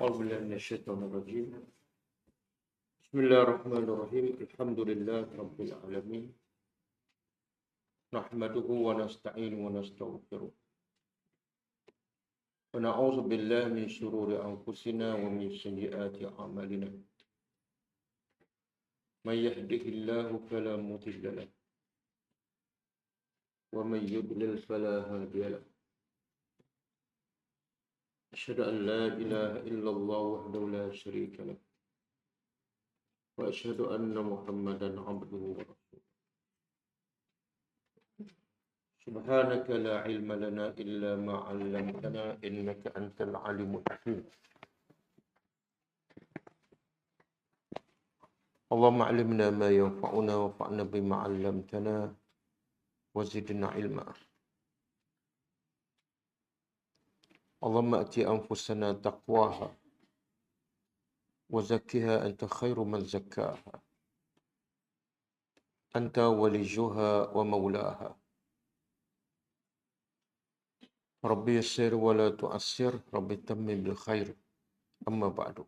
أعوذ بالله من الشيطان الرجيم. بسم الله الرحمن الرحيم. الحمد لله رب العالمين. نحمده ونستعينه ونستغفره. ونعوذ بالله من شرور أنفسنا ومن سيئات أعمالنا. من يهده الله فلا مضل له ومن يضلل فلا هادي له. أشهد أن لا إله إلا الله وحده لا شريك له وأشهد أن محمدا عبده ورسوله. سبحانك لا علم لنا إلا ما علمتنا إنك أنت العليم الحكيم. اللهم علمنا ما ينفعنا وانفعنا بما علمتنا وزدنا علما. اللهم أت أنفسنا تقواها وزكها أنت خير من زكاها أنت وليها ومولاها. ربي يسر ولا تؤسر، ربي تمم بالخير. Amma ba'du.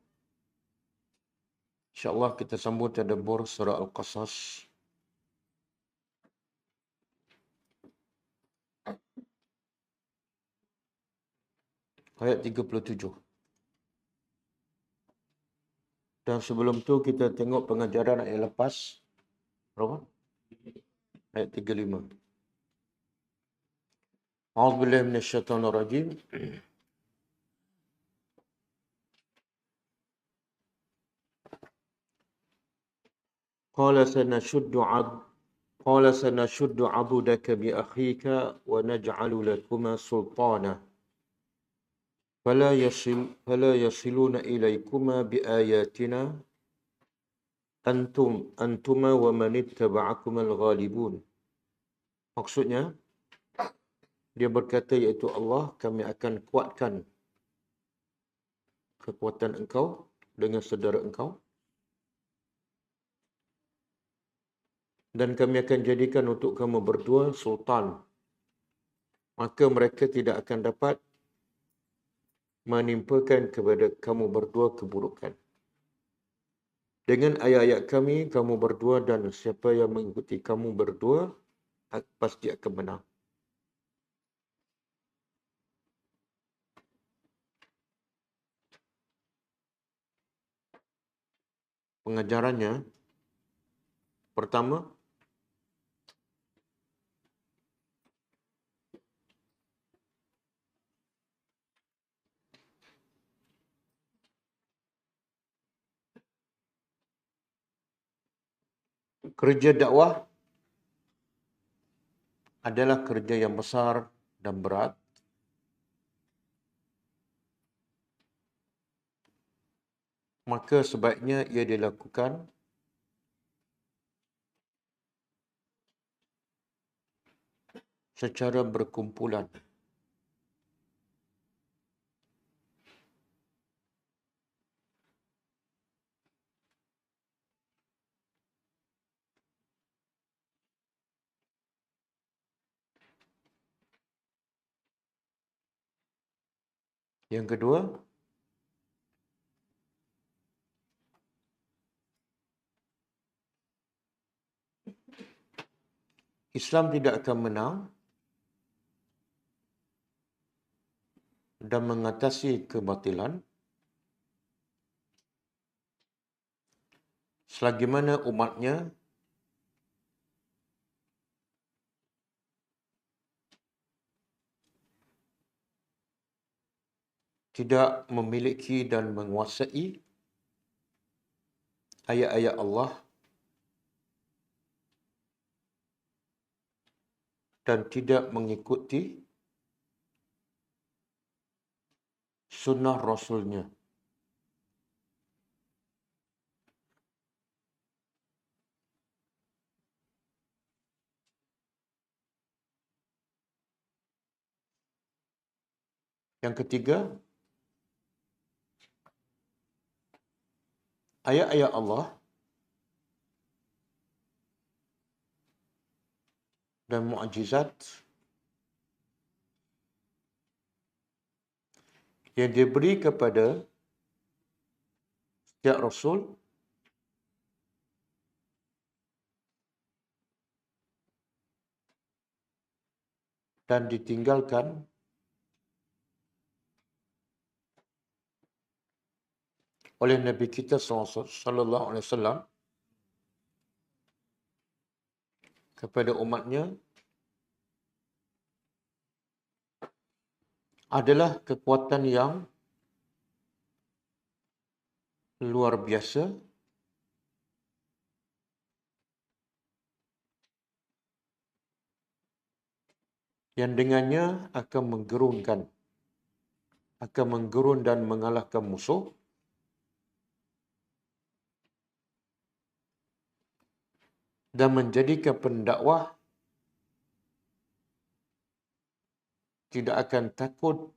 InsyaAllah kita sambung tadabbur surah Al-Qasas. Ayat 37. Dan sebelum tu kita tengok pengajaran ayat lepas. Berapa? Ayat 35. A'udzubillahi minasyaitonirrajim. Qala sanashuddu 'abudaka bi akhika wa naj'alu lakuma sultana fala yasiluna ilaykuma bi ayatina antuma wa man ittaba'akumal ghalibun. Maksudnya, dia berkata iaitu Allah, kami akan kuatkan kekuatan engkau dengan saudara engkau dan kami akan jadikan untuk kamu berdua sultan. Maka mereka tidak akan dapat menimpakan kepada kamu berdua keburukan. Dengan ayat-ayat kami, kamu berdua dan siapa yang mengikuti kamu berdua pasti akan menang. Pengajarannya, pertama, kerja dakwah adalah kerja yang besar dan berat. Maka sebaiknya ia dilakukan secara berkumpulan. Yang kedua, Islam tidak akan menang dan mengatasi kebatilan selagi mana umatnya tidak memiliki dan menguasai ayat-ayat Allah dan tidak mengikuti sunnah Rasulnya. Yang ketiga, ayat-ayat Allah dan mukjizat yang diberi kepada setiap Rasul dan ditinggalkan oleh Nabi kita sallallahu alaihi wasallam kepada umatnya adalah kekuatan yang luar biasa yang dengannya akan menggerun dan mengalahkan musuh dan menjadikan pendakwah tidak akan takut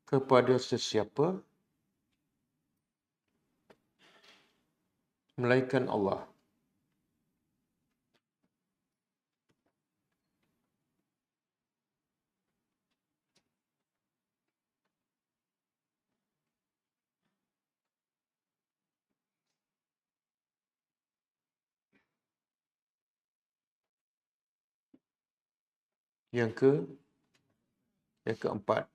kepada sesiapa melainkan Allah. Yang keempat,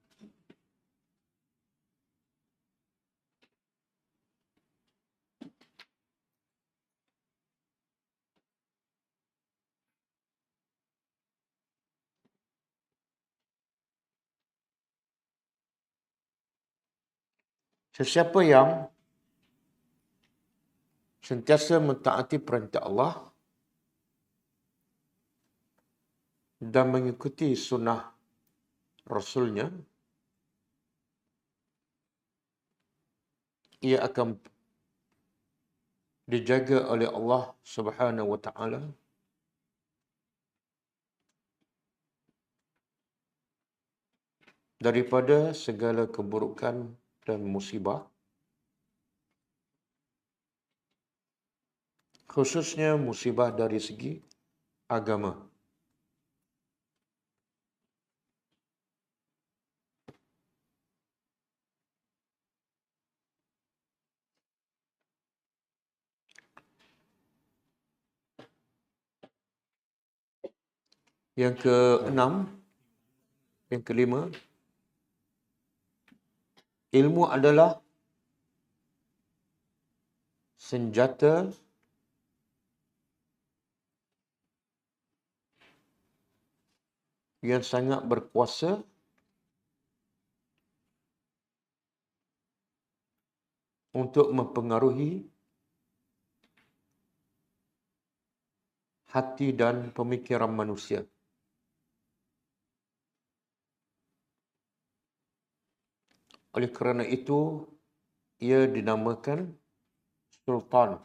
sesiapa yang sentiasa mentaati perintah Allah dan mengikuti sunnah Rasulnya, ia akan dijaga oleh Allah Subhanahu wa taala daripada segala keburukan dan musibah, khususnya musibah dari segi agama. Yang keenam, yang kelima, ilmu adalah senjata yang sangat berkuasa untuk mempengaruhi hati dan pemikiran manusia. Oleh kerana itu, ia dinamakan sultan.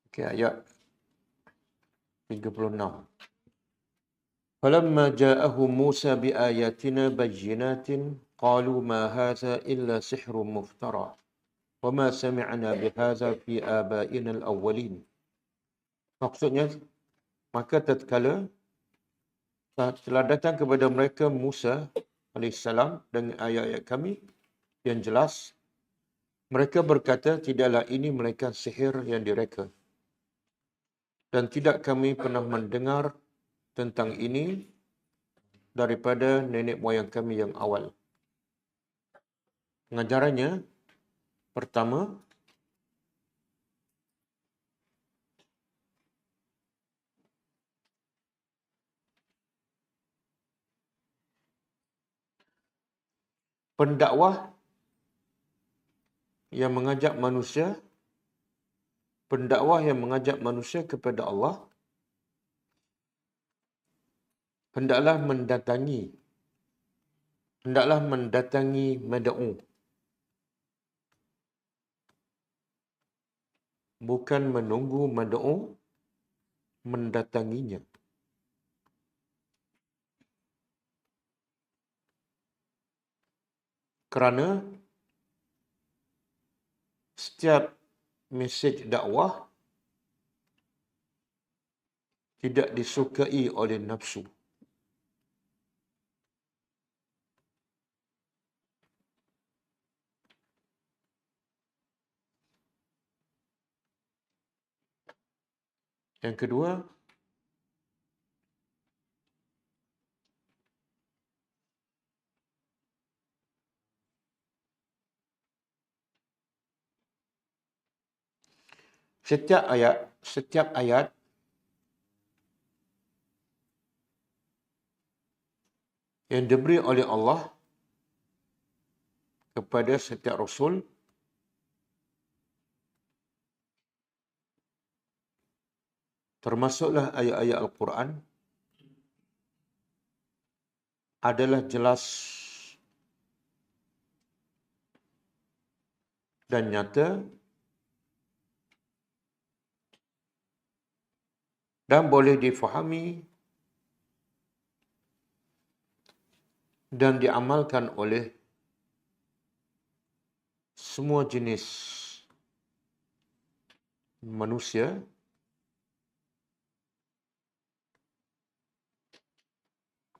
Okay, ayat 36. فَلَمَّا جَاءَهُم مُوسَى بِآيَاتِنَا بَيِّنَاتٍ قَالُوا مَا هَذَا إِلَّا سِحْرٌ مُفْتَرًى وَمَا سَمِعْنَا بِهَذَا فِي آبَائِنَا الْأَوَّلِينَ. Maksudnya, maka tatkala telah datang kepada mereka Musa alaihissalam dengan ayat-ayat kami yang jelas, mereka berkata, tidaklah ini melainkan sihir yang direka. Dan tidak kami pernah mendengar tentang ini daripada nenek moyang kami yang awal. Pengajarannya, pertama, pendakwah yang mengajak manusia kepada Allah hendaklah mendatangi mad'u, bukan menunggu mad'u mendatanginya. Kerana setiap mesej dakwah tidak disukai oleh nafsu. Yang kedua, setiap ayat yang diberi oleh Allah kepada setiap rasul termasuklah ayat-ayat Al-Quran adalah jelas dan nyata dan boleh difahami dan diamalkan oleh semua jenis manusia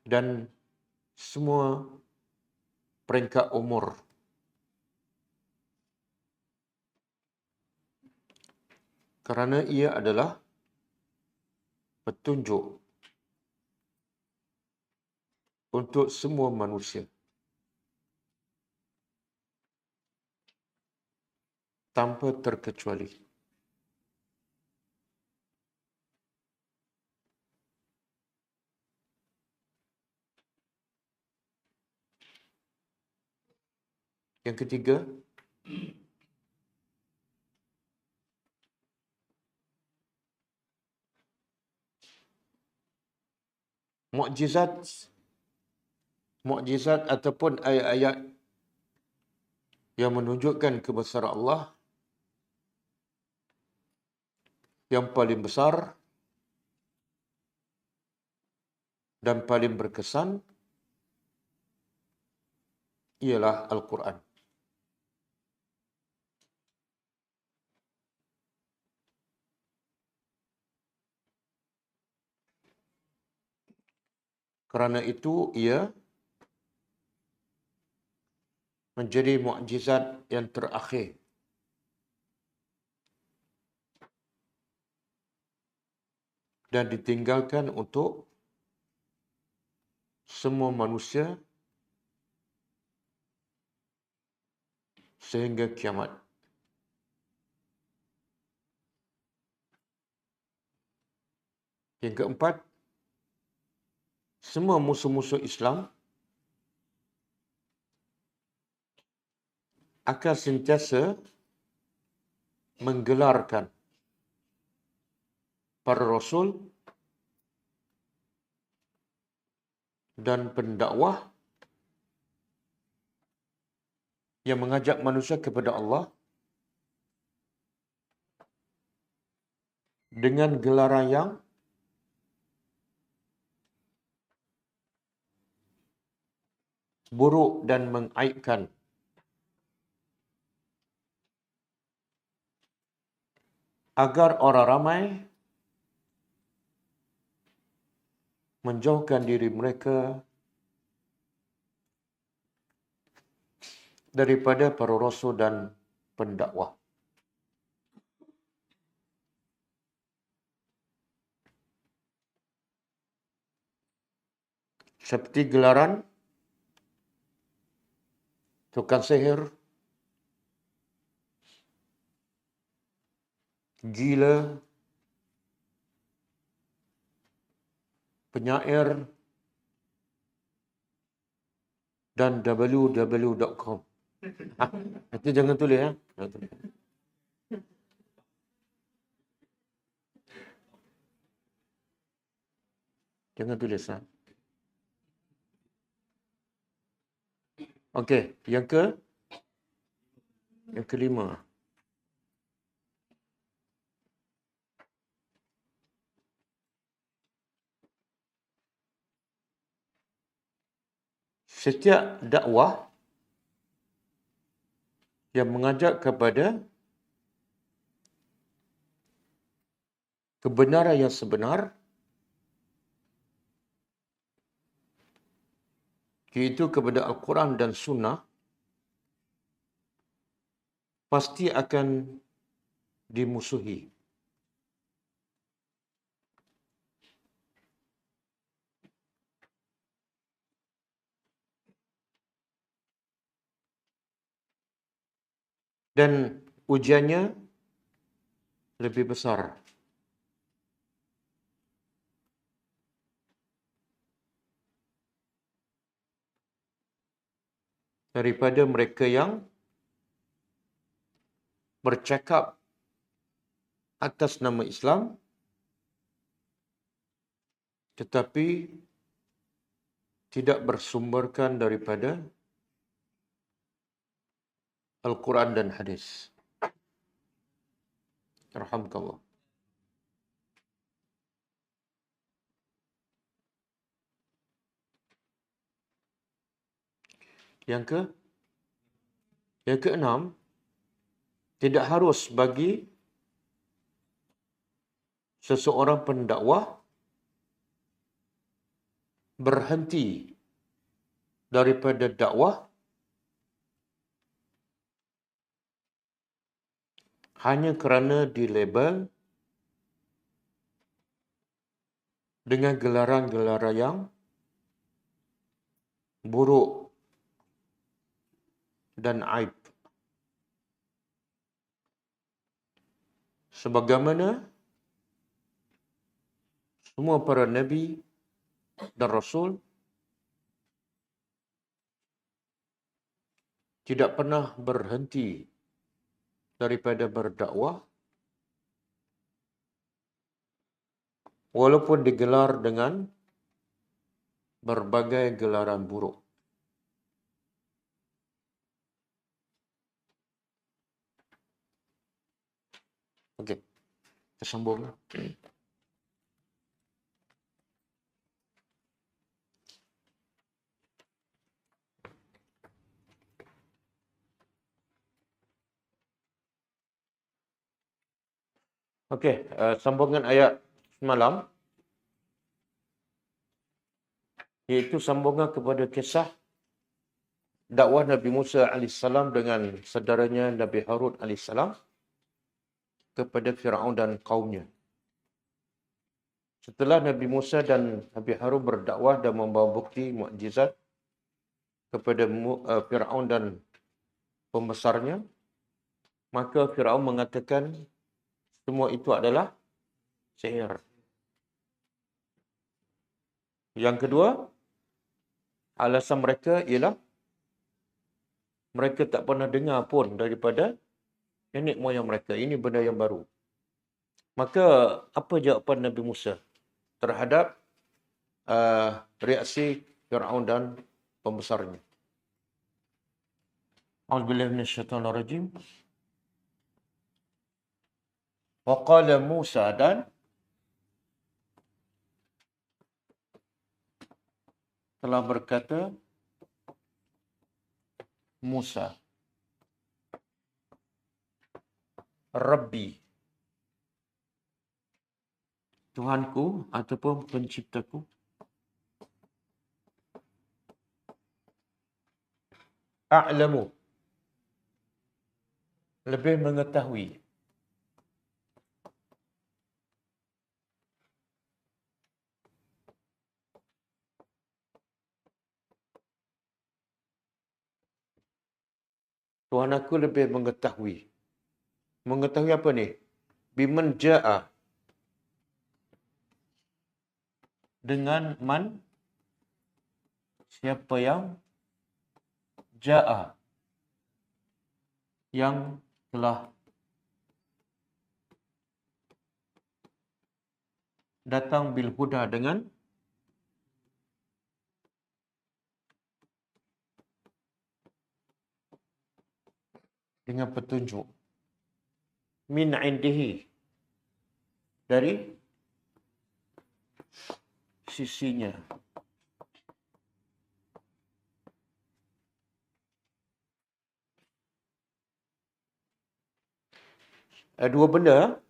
dan semua peringkat umur. Kerana ia adalah petunjuk untuk semua manusia tanpa terkecuali. Yang ketiga, mukjizat ataupun ayat-ayat yang menunjukkan kebesaran Allah yang paling besar dan paling berkesan ialah Al-Quran. Kerana itu ia menjadi mukjizat yang terakhir dan ditinggalkan untuk semua manusia sehingga kiamat. Yang keempat, semua musuh-musuh Islam akan sentiasa menggelarkan para rasul dan pendakwah yang mengajak manusia kepada Allah dengan gelaran yang buruk dan mengaibkan, agar orang ramai menjauhkan diri mereka daripada para rasul dan pendakwah. Seperti gelaran tukang sihir, gila, penyair, dan www.com. Itu jangan tulis ya. Jangan tulis. Jangan tulis. Okey, yang kelima. Setiap dakwah yang mengajak kepada kebenaran yang sebenar, iaitu kepada Al-Quran dan Sunnah, pasti akan dimusuhi. Dan ujiannya lebih besar daripada mereka yang bercakap atas nama Islam tetapi tidak bersumberkan daripada Al-Quran dan hadis. Alhamdulillah. Yang keenam, tidak harus bagi seseorang pendakwah berhenti daripada dakwah hanya kerana dilabel dengan gelaran-gelaran yang buruk dan aib. Sebagaimana semua para nabi dan rasul tidak pernah berhenti daripada berdakwah walaupun digelar dengan berbagai gelaran buruk. Okey, kita sambung. Okey, sambungan ayat semalam, iaitu sambungan kepada kisah dakwah Nabi Musa AS dengan saudaranya Nabi Harun AS kepada Firaun dan kaumnya. Setelah Nabi Musa dan Nabi Harun berdakwah dan membawa bukti mukjizat kepada Firaun dan pembesarnya, maka Firaun mengatakan semua itu adalah sihir. Yang kedua, alasan mereka ialah mereka tak pernah dengar pun daripada nenek moyang mereka. Ini benda yang baru. Maka apa jawapan Nabi Musa terhadap reaksi Firaun dan pembesarnya? A'udzubillahi minasyaitonir rajim. Wa qala Musa, dan telah berkata Musa, Rabbi, Tuhanku ataupun penciptaku, a'lamu, lebih mengetahui, Tuhan aku lebih mengetahui. Mengetahui apa ni? Biman ja'a, dengan man, siapa yang ja'a, yang telah datang bil huda, dengan petunjuk, min indihi, dari sisinya. Dua benda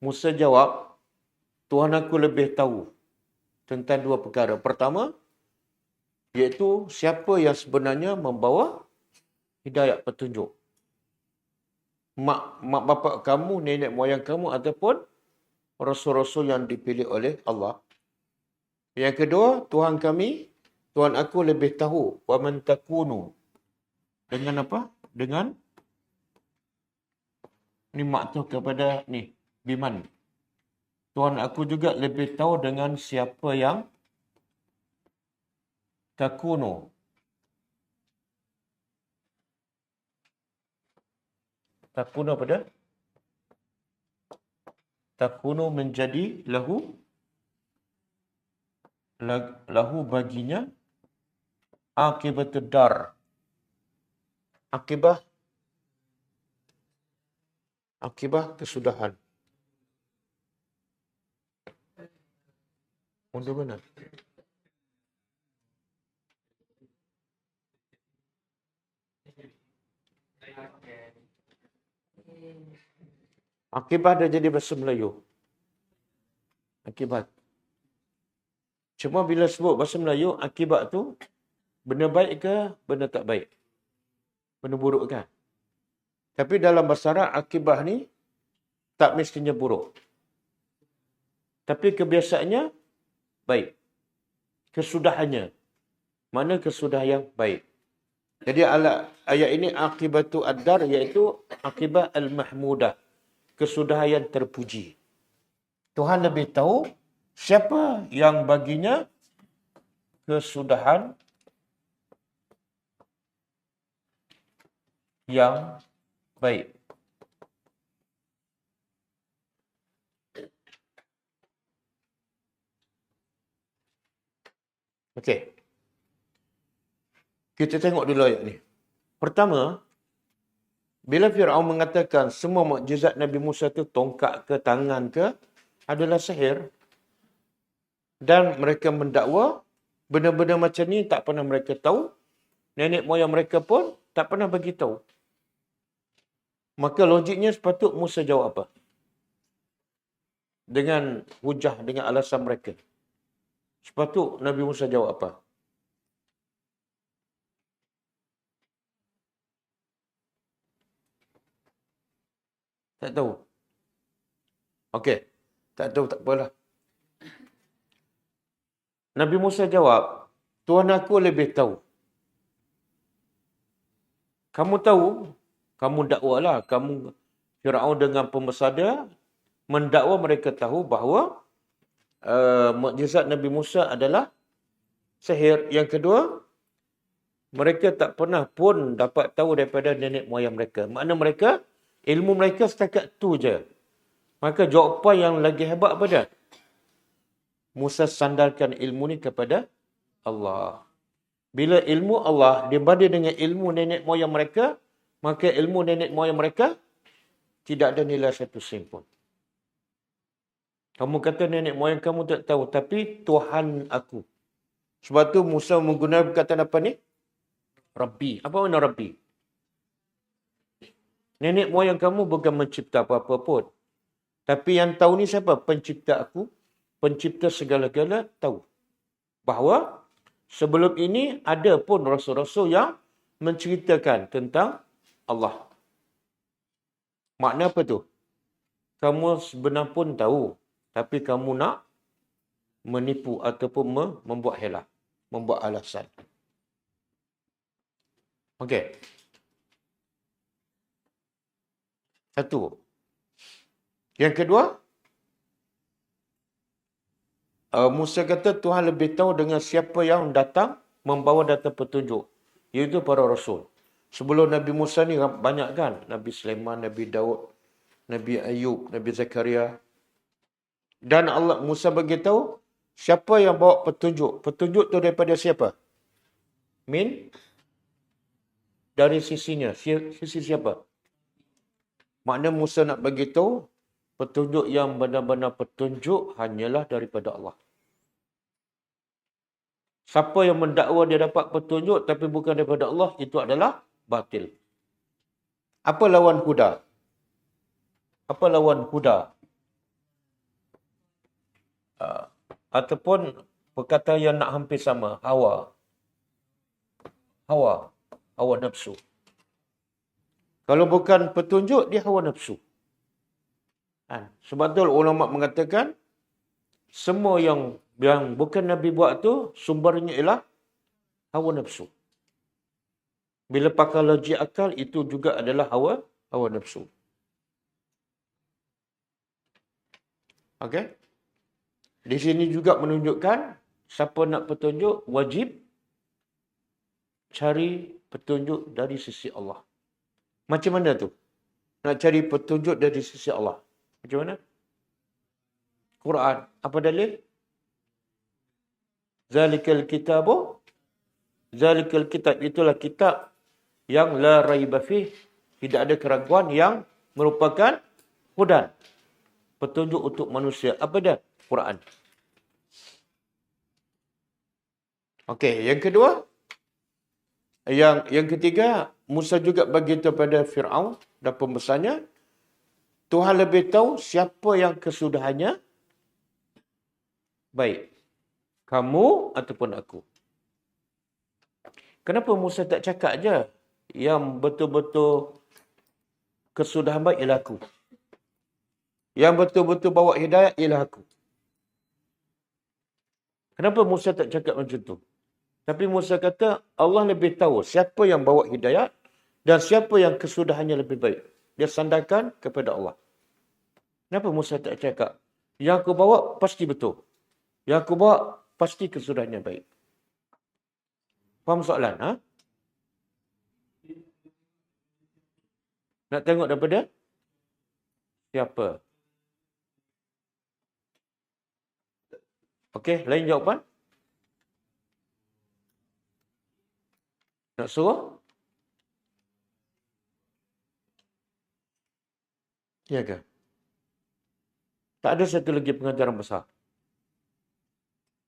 Musa jawab Tuhan aku lebih tahu tentang dua perkara. Pertama, iaitu siapa yang sebenarnya membawa hidayah petunjuk. Mak bapak kamu, nenek moyang kamu ataupun rasul-rasul yang dipilih oleh Allah. Yang kedua, Tuhan kami, Tuhan aku lebih tahu wa man takunu. Dengan apa? Dengan ni mak tu kepada ni Biman. Tuhan aku juga lebih tahu dengan siapa yang takunu. Takunu apa dia? Takunu menjadi lahu baginya akibatud dar. Akibah kesudahan. Untuk mana? Akibah dah jadi bahasa Melayu. Akibat. Cuma bila sebut bahasa Melayu, akibat tu benda baik ke benda tak baik? Benda buruk kan? Tapi dalam bahasa Arab, akibah ni tak mestinya buruk. Tapi kebiasaannya baik. Kesudahannya. Mana kesudahan yang baik. Jadi ayat ini akibatu ad-dar iaitu akibah al-mahmudah. Kesudahan yang terpuji. Tuhan lebih tahu siapa yang baginya kesudahan yang baik. Okey. Kita tengok dulu ayat ni. Pertama, bila Firaun mengatakan semua mukjizat Nabi Musa tu tongkat ke tangan ke adalah sihir dan mereka mendakwa benda-benda macam ni tak pernah mereka tahu, nenek moyang mereka pun tak pernah bagi tahu. Maka logiknya sepatut Musa jawab apa? Dengan hujah, dengan alasan mereka. Sepatut Nabi Musa jawab apa? Tak tahu. Okey. Tak tahu, tak apalah. Nabi Musa jawab, Tuhan aku lebih tahu. Kamu tahu, kamu dakwalah, kamu Firaun dengan pembesar mendakwa mereka tahu bahawa mukjizat Nabi Musa adalah sihir. Yang kedua, mereka tak pernah pun dapat tahu daripada nenek moyang mereka. Makna mereka, ilmu mereka setakat tu je. Maka jawapan yang lagi hebat apa dia? Musa sandarkan ilmu ni kepada Allah. Bila ilmu Allah dibanding dengan ilmu nenek moyang mereka, maka ilmu nenek moyang mereka tidak ada nilai satu sen pun. Kamu kata nenek moyang kamu tak tahu, tapi Tuhan aku. Sebab tu Musa menggunakan perkataan apa ni? Rabbi. Apa makna Rabbi? Nenek moyang kamu bukan mencipta apa-apa pun. Tapi yang tahu ni siapa? Pencipta aku. Pencipta segala-gala tahu. Bahawa sebelum ini ada pun rasul-rasul yang menceritakan tentang Allah. Makna apa tu? Kamu sebenar pun tahu. Tapi kamu nak menipu ataupun membuat helah. Membuat alasan. Okey. Satu. Yang kedua, Musa kata Tuhan lebih tahu dengan siapa yang datang membawa data petunjuk. Iaitu para rasul. Sebelum Nabi Musa ni banyak kan? Nabi Sulaiman, Nabi Daud, Nabi Ayub, Nabi Zakaria. Dan Allah Musa beritahu siapa yang bawa petunjuk. Petunjuk tu daripada siapa? Dari sisinya. Sisi siapa? Makna Musa nak beritahu petunjuk yang benar-benar petunjuk hanyalah daripada Allah. Siapa yang mendakwa dia dapat petunjuk tapi bukan daripada Allah, itu adalah batil. Apa lawan huda? Apa lawan huda? ataupun perkataan yang nak hampir sama, hawa nafsu. Kalau bukan petunjuk, dia hawa nafsu. Sebab tu ulama mengatakan semua yang bukan Nabi buat tu sumbernya ialah hawa nafsu. Bila pakai logik akal, itu juga adalah hawa nafsu. Okey? Di sini juga menunjukkan siapa nak petunjuk wajib cari petunjuk dari sisi Allah. Macam mana tu? Nak cari petunjuk dari sisi Allah. Macam mana? Quran. Apa dalil? Zalikal kitab. Itulah kitab yang la raiba fih. Tidak ada keraguan, yang merupakan hudan. Petunjuk untuk manusia. Apa dia? Quran. Okey, yang kedua. Yang ketiga, Musa juga bagi tahu pada Firaun dan pembesarnya, Tuhan lebih tahu siapa yang kesudahannya baik. Kamu ataupun aku. Kenapa Musa tak cakap aja yang betul-betul kesudahan baik ialah aku? Yang betul-betul bawa hidayat ialah aku. Kenapa Musa tak cakap macam tu? Tapi Musa kata Allah lebih tahu siapa yang bawa hidayat dan siapa yang kesudahannya lebih baik. Dia sandarkan kepada Allah. Kenapa Musa tak cakap? Yang aku bawa pasti betul. Yang aku bawa pasti kesudahannya baik. Faham soalan? Nak tengok daripada siapa? Okey, lain jawapan? Nak suruh? Ya ke? Tak ada satu lagi pengajaran besar.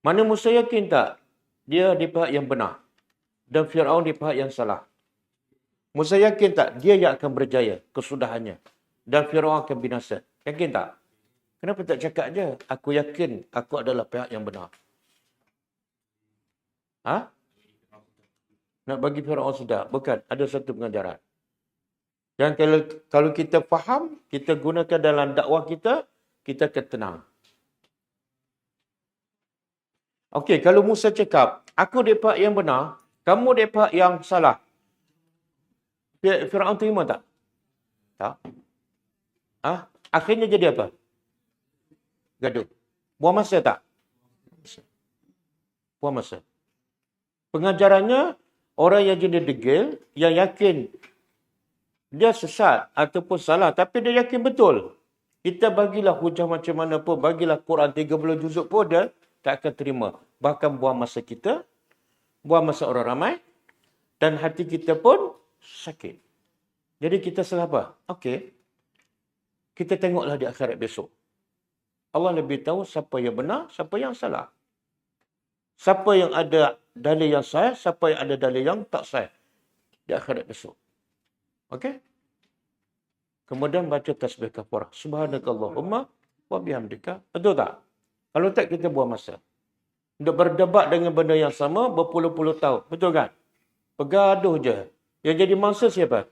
Mana Musa yakin tak? Dia di pihak yang benar. Dan Firaun di pihak yang salah. Musa yakin tak? Dia yang akan berjaya kesudahannya. Dan Firaun akan binasa. Yakin tak? Kenapa tak cakap je? Aku yakin aku adalah pihak yang benar. Nak bagi Firaun sudah? Bukan. Ada satu pengajaran. Yang kalau kita faham, kita gunakan dalam dakwah kita, kita akan tenang. Okey, kalau Musa cakap, aku di pihak yang benar, kamu di pihak yang salah. Firaun terima tak? Tak. Akhirnya jadi apa? Gaduh. Buang masa tak? Buang masa. Pengajarannya, orang yang jadi degil, yang yakin dia sesat ataupun salah, tapi dia yakin betul. Kita bagilah hujah macam mana pun, bagilah Quran 30 juzuk pun, dia tak akan terima. Bahkan buang masa kita, buang masa orang ramai, dan hati kita pun sakit. Jadi kita salah apa? Okey. Kita tengoklah di akhirat besok. Allah lebih tahu siapa yang benar, siapa yang salah. Siapa yang ada dalil yang sahih, siapa yang ada dalil yang tak sahih di akhirat besok. Okey? Kemudian baca tasbih kafarah. Subhanakallahumma wa bihamdika. Betul tak? Kalau tak, kita buang masa. Untuk berdebat dengan benda yang sama berpuluh-puluh tahun. Betul kan? Bergaduh je. Yang jadi mangsa siapa?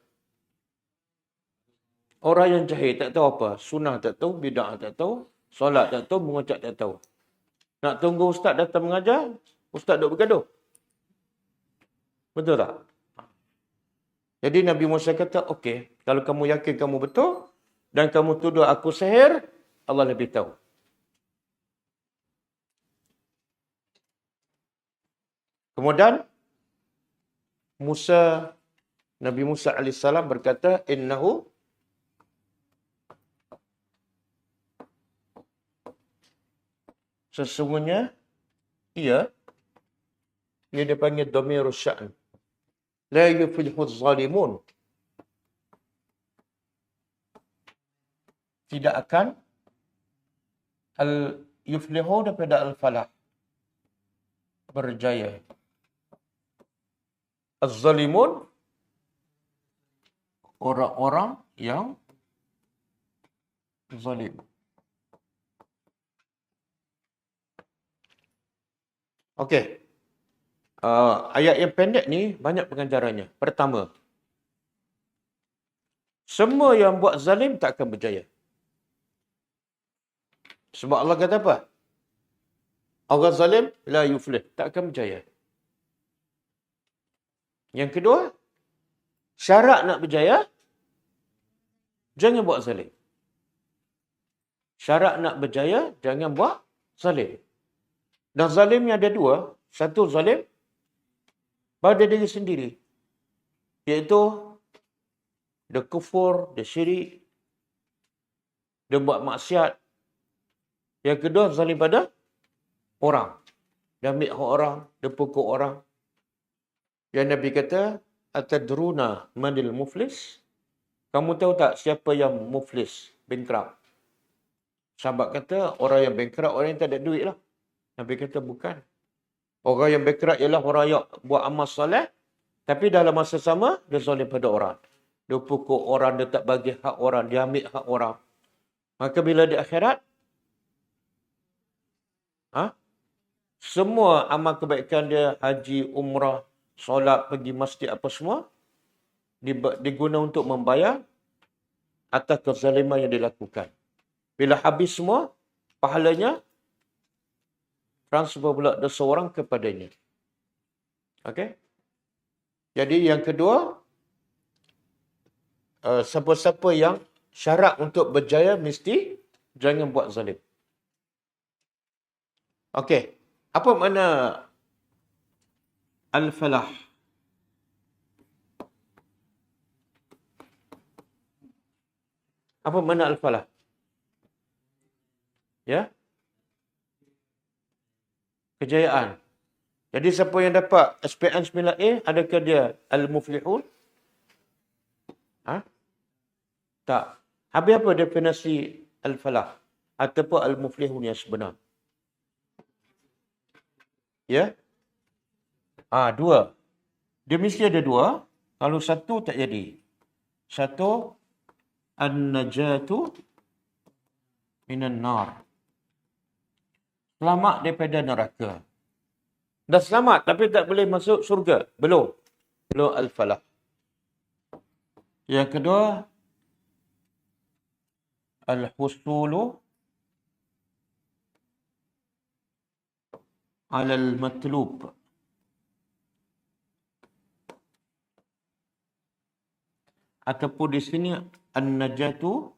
Orang yang jahil tak tahu apa. Sunnah tak tahu, bid'ah tak tahu, solat tak tahu, mengucap tak tahu. Nak tunggu ustaz datang mengajar, ustaz duk bergaduh. Betul tak? Jadi Nabi Musa kata, okey, kalau kamu yakin kamu betul dan kamu tuduh aku sihir, Allah lebih tahu. Kemudian Nabi Musa AS berkata, innahu sesungguhnya ia dipanggil dhamirus sya'n. La yuflihuz zalimun. Tidak akan yuflihu daripada al-falah. Berjaya. Az-zalimun, orang-orang yang zalim. Okey. Ayat yang pendek ni banyak pengajarannya. Pertama, semua yang buat zalim tak akan berjaya. Sebab Allah kata apa? Orang zalim la yuflih, tak akan berjaya. Yang kedua, syarat nak berjaya, jangan buat zalim. Syarat nak berjaya, jangan buat zalim. Dan zalimnya ada dua. Satu zalim pada diri sendiri. Iaitu, dia kufur, dia syirik, dia buat maksiat. Yang kedua, zalim pada orang. Dia ambil hak orang, dia pukul orang. Yang Nabi kata, atadruna manil muflis? Kamu tahu tak siapa yang muflis, bankrupt? Sahabat kata, orang yang bankrupt, orang yang tak ada duit lah. Nabi kata, bukan. Orang yang bankrupt ialah orang yang buat amal soleh, tapi dalam masa sama, dia zalim pada orang. Dia pukul orang, dia tak bagi hak orang, dia ambil hak orang. Maka bila di akhirat, semua amal kebaikan dia, haji, umrah, solat, pergi masjid, apa semua, diguna untuk membayar atas kezaliman yang dilakukan. Bila habis semua, pahalanya transfer pula dosa orang kepadanya. Okey? Jadi yang kedua, siapa-siapa yang syarat untuk berjaya mesti jangan buat zalim. Okey. Apa makna al-falah? Apa makna al-falah? Ya? Kejayaan. Jadi siapa yang dapat SPM 9A, adakah dia al-muflihun? Tak. Habis apa definisi al-falah? Ataupun al-muflihun yang sebenar? Ya? Dua. Dia mesti ada dua. Kalau satu tak jadi. Satu, an-najatu minan nar. Selamat daripada neraka. Dah selamat tapi tak boleh masuk syurga. Belum. Belum al-falah. Yang kedua, al-husulu ala al-matlub. Ataupun di sini an-najatu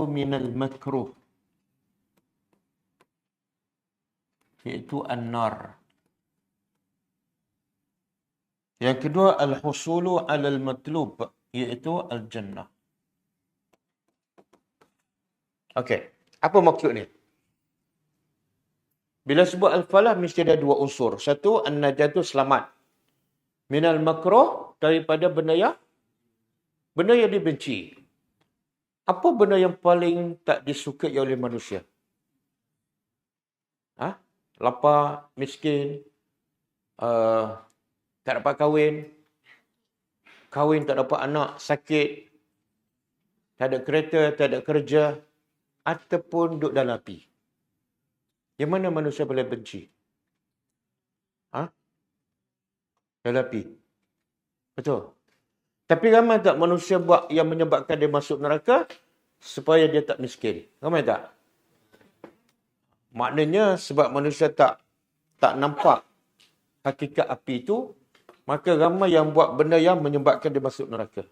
minal makruh. Iaitu an-nar. Yang kedua, al-husulu ala al-matlub. Iaitu al-jannah. Okey. Apa maksud ni? Bila sebut al-falah, mesti ada dua unsur. Satu, an-najatu selamat. Minal makruh, daripada benda yang dibenci. Apa benda yang paling tak disukai oleh manusia? Lapar, miskin, tak dapat kahwin, tak dapat anak, sakit, tak ada kereta, tak ada kerja, ataupun duduk dalam api. Yang mana manusia boleh benci? Dalam api. Betul. Tapi ramai tak manusia buat yang menyebabkan dia masuk neraka supaya dia tak miskin? Ramai tak? Maknanya sebab manusia tak nampak hakikat api itu, maka ramai yang buat benda yang menyebabkan dia masuk neraka.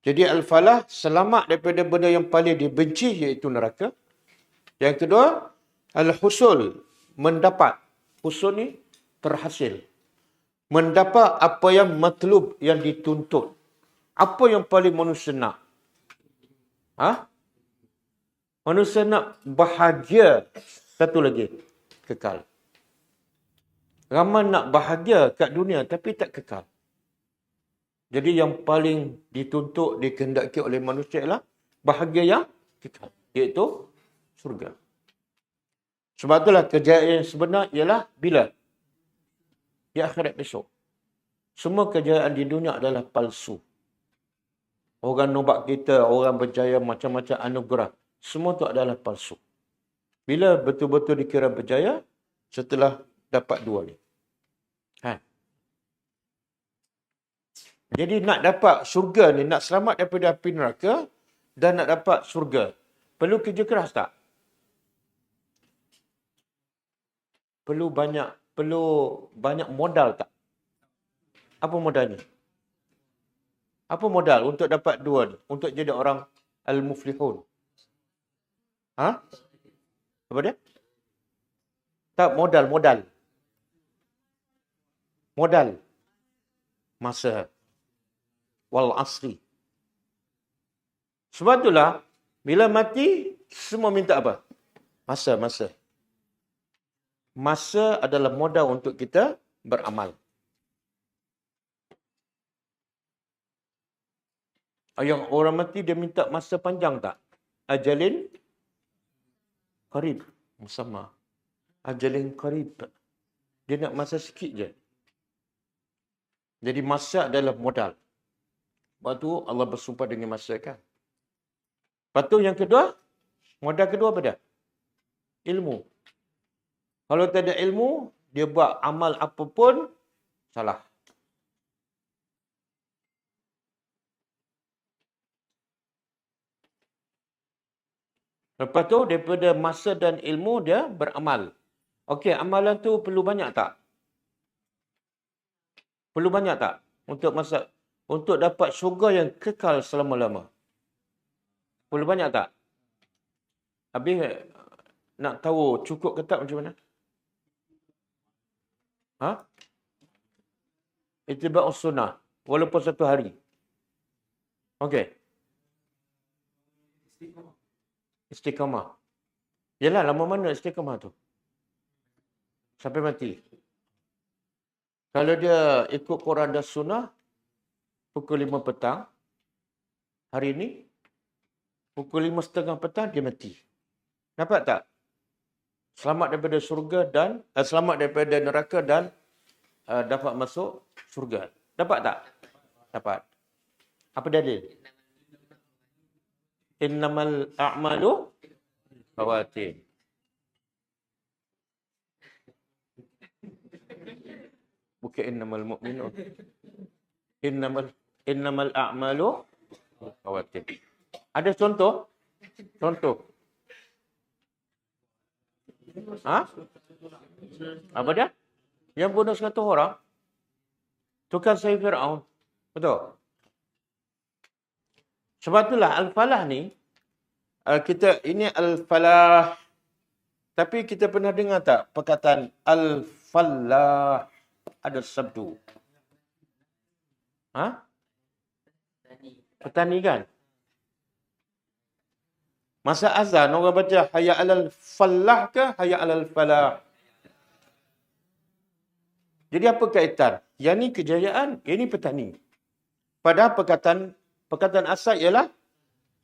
Jadi al-falah, selamat daripada benda yang paling dibenci, iaitu neraka. Yang kedua, al-husul, mendapat. Husul ni terhasil. Mendapat apa yang matlub, yang dituntut. Apa yang paling manusia nak? Manusia nak bahagia. Satu lagi, kekal. Ramai nak bahagia kat dunia tapi tak kekal. Jadi yang paling dituntut, dikehendaki oleh manusia ialah bahagia yang kekal, iaitu surga. Sebab itulah kejayaan yang sebenar ialah bila? Di akhirat besok. Semua kejayaan di dunia adalah palsu. Orang nombak kita, orang berjaya, macam-macam anugerah. Semua itu adalah palsu. Bila betul-betul dikira berjaya, setelah dapat dua ni. Jadi nak dapat syurga ni, nak selamat daripada api neraka dan nak dapat syurga, perlu kerja keras tak? Perlu banyak modal tak? Apa modalnya? Apa modal untuk dapat dua ni? Untuk jadi orang al-muflihun? Apa dia? Tak, modal. Masa. Wal asri. Sebab itulah, bila mati, semua minta apa? Masa. Masa adalah modal untuk kita beramal. Yang orang mati dia minta masa panjang tak? Ajalin qarib. Sama. Ajalin qarib. Dia nak masa sikit je. Jadi masa adalah modal. Sebab tu Allah bersumpah dengan masa kan. Lepas tu yang kedua, modal kedua apa dia? Ilmu. Kalau tak ada ilmu, dia buat amal apa pun salah. Lepas tu, daripada masa dan ilmu, dia beramal. Okey, amalan tu perlu banyak tak? Perlu banyak tak? Untuk dapat syurga yang kekal selama-lama. Perlu banyak tak? Habis, nak tahu cukup ke tak macam mana? Ittiba'us sunnah. Walaupun satu hari. Okey. Istiqamah. Yalah, lama mana istiqamah tu? Sampai mati. Kalau dia ikut Quran dan Sunnah, pukul 5 petang, hari ni, pukul 5:30 petang, dia mati. Dapat tak? Selamat daripada surga dan, selamat daripada neraka dan dapat masuk surga. Dapat tak? Dapat. Apa dalil? Innamal a'malu khawatim. Bukan innamal mu'minun. Innamal a'malu khawatim. Ada contoh? Apa dia? Yang bunuh 100 orang? Tukar saya Fir'aun. Betul? Sebab itulah Al-Falah ni, ini Al-Falah. Tapi kita pernah dengar tak perkataan Al-Falah? Ada sabdu. Petani kan? Masa azan orang baca hayya 'alal falah ke hayya 'alal falah? Jadi apa kaitan? Yang ni kejayaan, yang ni petani. Padahal perkataan asal ialah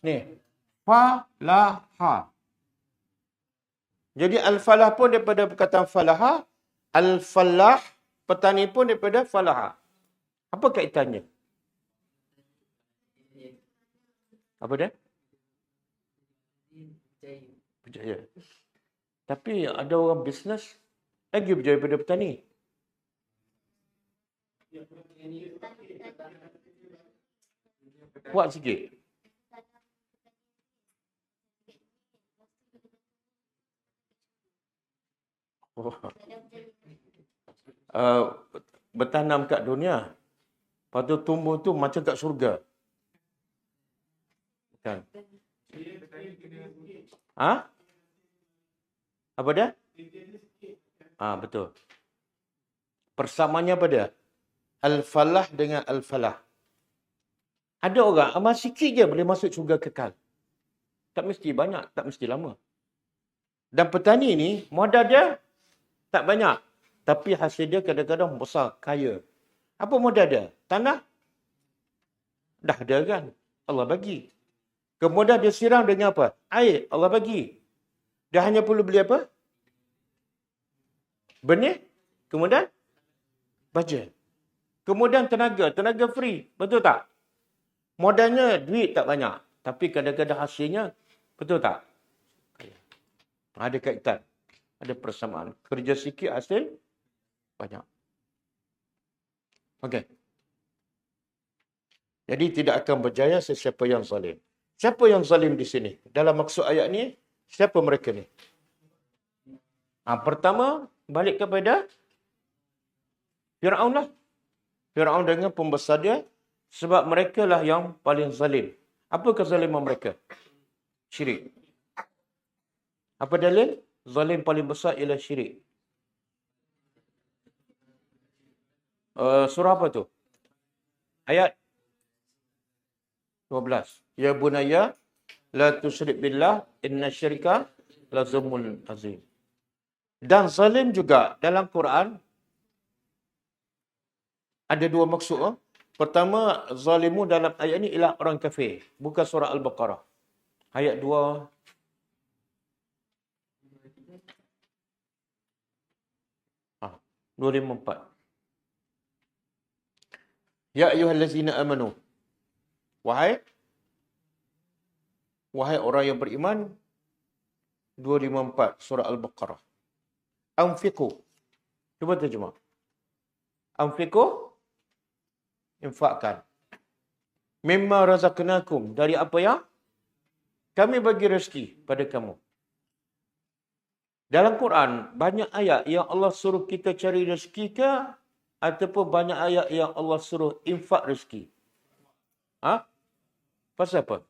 ni, falaha. Jadi al-falah pun daripada perkataan falaha, al-falah petani pun daripada falaha. Apa kaitannya? Apa dia? Berjaya. Tapi ada orang bisnes lagi berjaya daripada petani. Kuat sikit. Bertanam kat dunia. Lepas tu tumbuh tu macam kat surga. Kan? Apa dia? Betul. Persamanya apa dia? Al-falah dengan al-falah. Ada orang amal sikit je boleh masuk syurga kekal. Tak mesti banyak, tak mesti lama. Dan petani ni, modal dia tak banyak. Tapi hasil dia kadang-kadang besar, kaya. Apa modal dia? Tanah? Dah ada kan? Allah bagi. Kemudian dia siram dengan apa? Air. Allah bagi. Dia hanya perlu beli apa? Benih. Kemudian baja. Kemudian tenaga. Tenaga free. Betul tak? Modalnya duit tak banyak. Tapi kadang-kadang hasilnya, betul tak? Ada kaitan. Ada persamaan. Kerja sikit, hasil banyak. Okey. Jadi tidak akan berjaya sesiapa yang zalim. Siapa yang zalim di sini? Dalam maksud ayat ni, siapa mereka ni? Pertama, balik kepada Fir'aun lah. Fir'aun dengan pembesar dia, sebab mereka lah yang paling zalim. Apa kezaliman mereka? Syirik. Apa dalil? Zalim paling besar ialah syirik. Surah apa tu? Ayat 12. Ya bunaya, la tusyrik billah, inna syirka la zulmun azim. Dan zalim juga dalam Quran ada dua maksud. Pertama, zalimu dalam ayat ini ialah orang kafir. Bukan surah Al-Baqarah. Ayat 2. Ah, 254. Ya ayyuhallazina amanu. Wahai orang yang beriman. 254 surah Al-Baqarah. Anfiqu. Cuba terjemah. Anfiqu. Infakkan. Mimma razaqnakum. Dari apa yang kami bagi rezeki pada kamu. Dalam Quran, banyak ayat yang Allah suruh kita cari rezeki ke, ataupun banyak ayat yang Allah suruh infak rezeki. Pasal apa?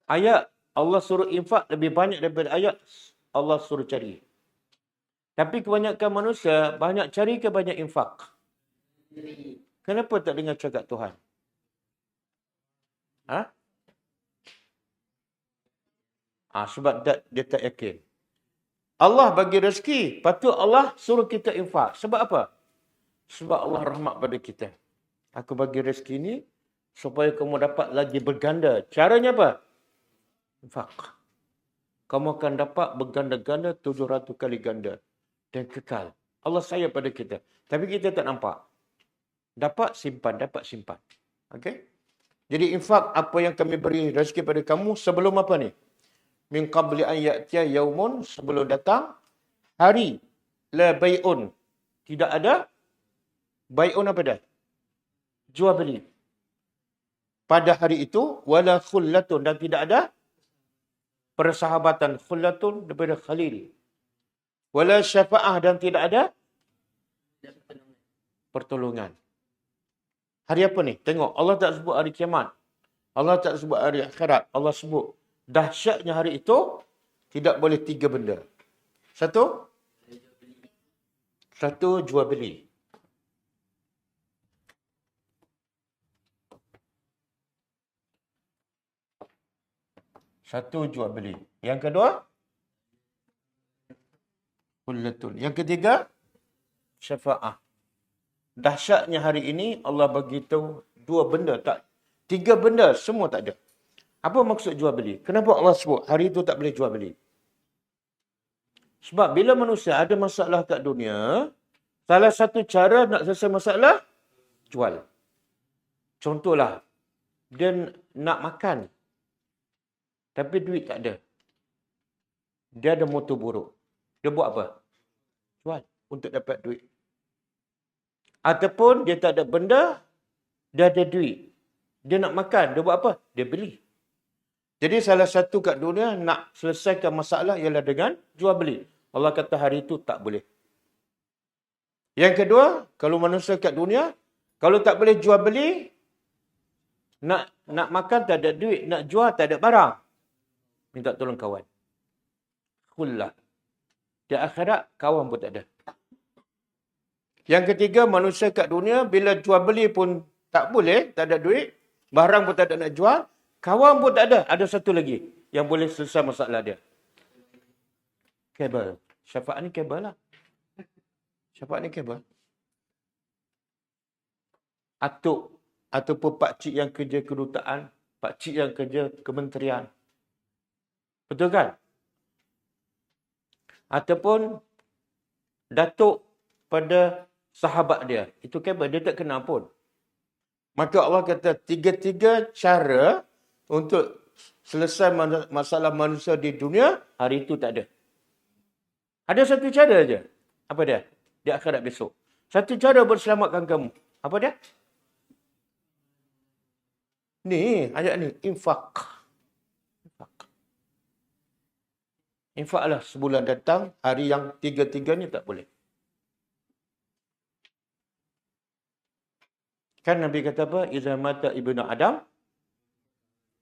Ayat Allah suruh infak lebih banyak daripada ayat Allah suruh cari. Tapi kebanyakan manusia banyak cari ke banyak infak? Kenapa tak dengar cakap Tuhan? Sebab dia tak yakin. Allah bagi rezeki, patut Allah suruh kita infak. Sebab apa? Sebab Allah rahmat pada kita. Aku bagi rezeki ni supaya kamu dapat lagi berganda. Caranya apa? Infak. Kamu akan dapat berganda-ganda 700 kali ganda. Dan kekal. Allah sayang pada kita. Tapi kita tak nampak. Dapat simpan. Okey? Jadi infak apa yang kami beri rezeki pada kamu sebelum apa ni? Min qabli an ya'tiya yaumun, sebelum datang hari. La bay'un. Tidak ada. Bay'un apa dah? Jual beli. Pada hari itu, wala khullatun. Dan tidak ada persahabatan. Khullatun daripada khalil. Wala syafa'ah. Dan tidak ada pertolongan. Hari apa ni? Tengok. Allah tak sebut hari kiamat. Allah tak sebut hari akhirat. Allah sebut dahsyatnya hari itu tidak boleh 3 benda. Satu jual beli. Satu jual beli. Yang kedua, khullatun. Yang ketiga, syafa'ah. Dahsyatnya hari ini Allah bagi tahu 2 benda, tak 3 benda semua tak ada. Apa maksud jual beli? Kenapa Allah sebut hari itu tak boleh jual beli? Sebab bila manusia ada masalah kat dunia, salah satu cara nak selesai masalah, jual. Contohlah, dia nak makan, tapi duit tak ada. Dia ada motor buruk. Dia buat apa? Jual untuk dapat duit. Ataupun dia tak ada benda, dia ada duit. Dia nak makan, dia buat apa? Dia beli. Jadi salah satu kat dunia nak selesaikan masalah ialah dengan jual beli. Allah kata hari itu tak boleh. Yang kedua, kalau manusia kat dunia, kalau tak boleh jual beli, nak makan tak ada duit, nak jual tak ada barang, minta tolong kawan. Khullah. Di akhirat, kawan pun tak ada. Yang ketiga, manusia kat dunia, bila jual beli pun tak boleh, tak ada duit, barang pun tak ada nak jual, kawan pun tak ada. Ada satu lagi yang boleh selesai masalah dia. Kabel. Syafaat ni kabel lah. Syafaat ni kabel. Atuk ataupun pakcik yang kerja kedutaan, pakcik yang kerja kementerian. Betul kan? Ataupun datuk pada sahabat dia. Itu kabel. Dia tak kenal pun. Maka Allah kata 3 cara untuk selesai masalah manusia di dunia, hari itu tak ada. Ada satu cara aja. Apa dia? Di akhirat besok. Satu cara buat selamatkan kamu. Apa dia? Ni, ayat ni. Infak. Infaklah sebulan datang, hari yang tiga-tiga ni tak boleh. Kan Nabi kata apa? Iza mata ibnu Adam.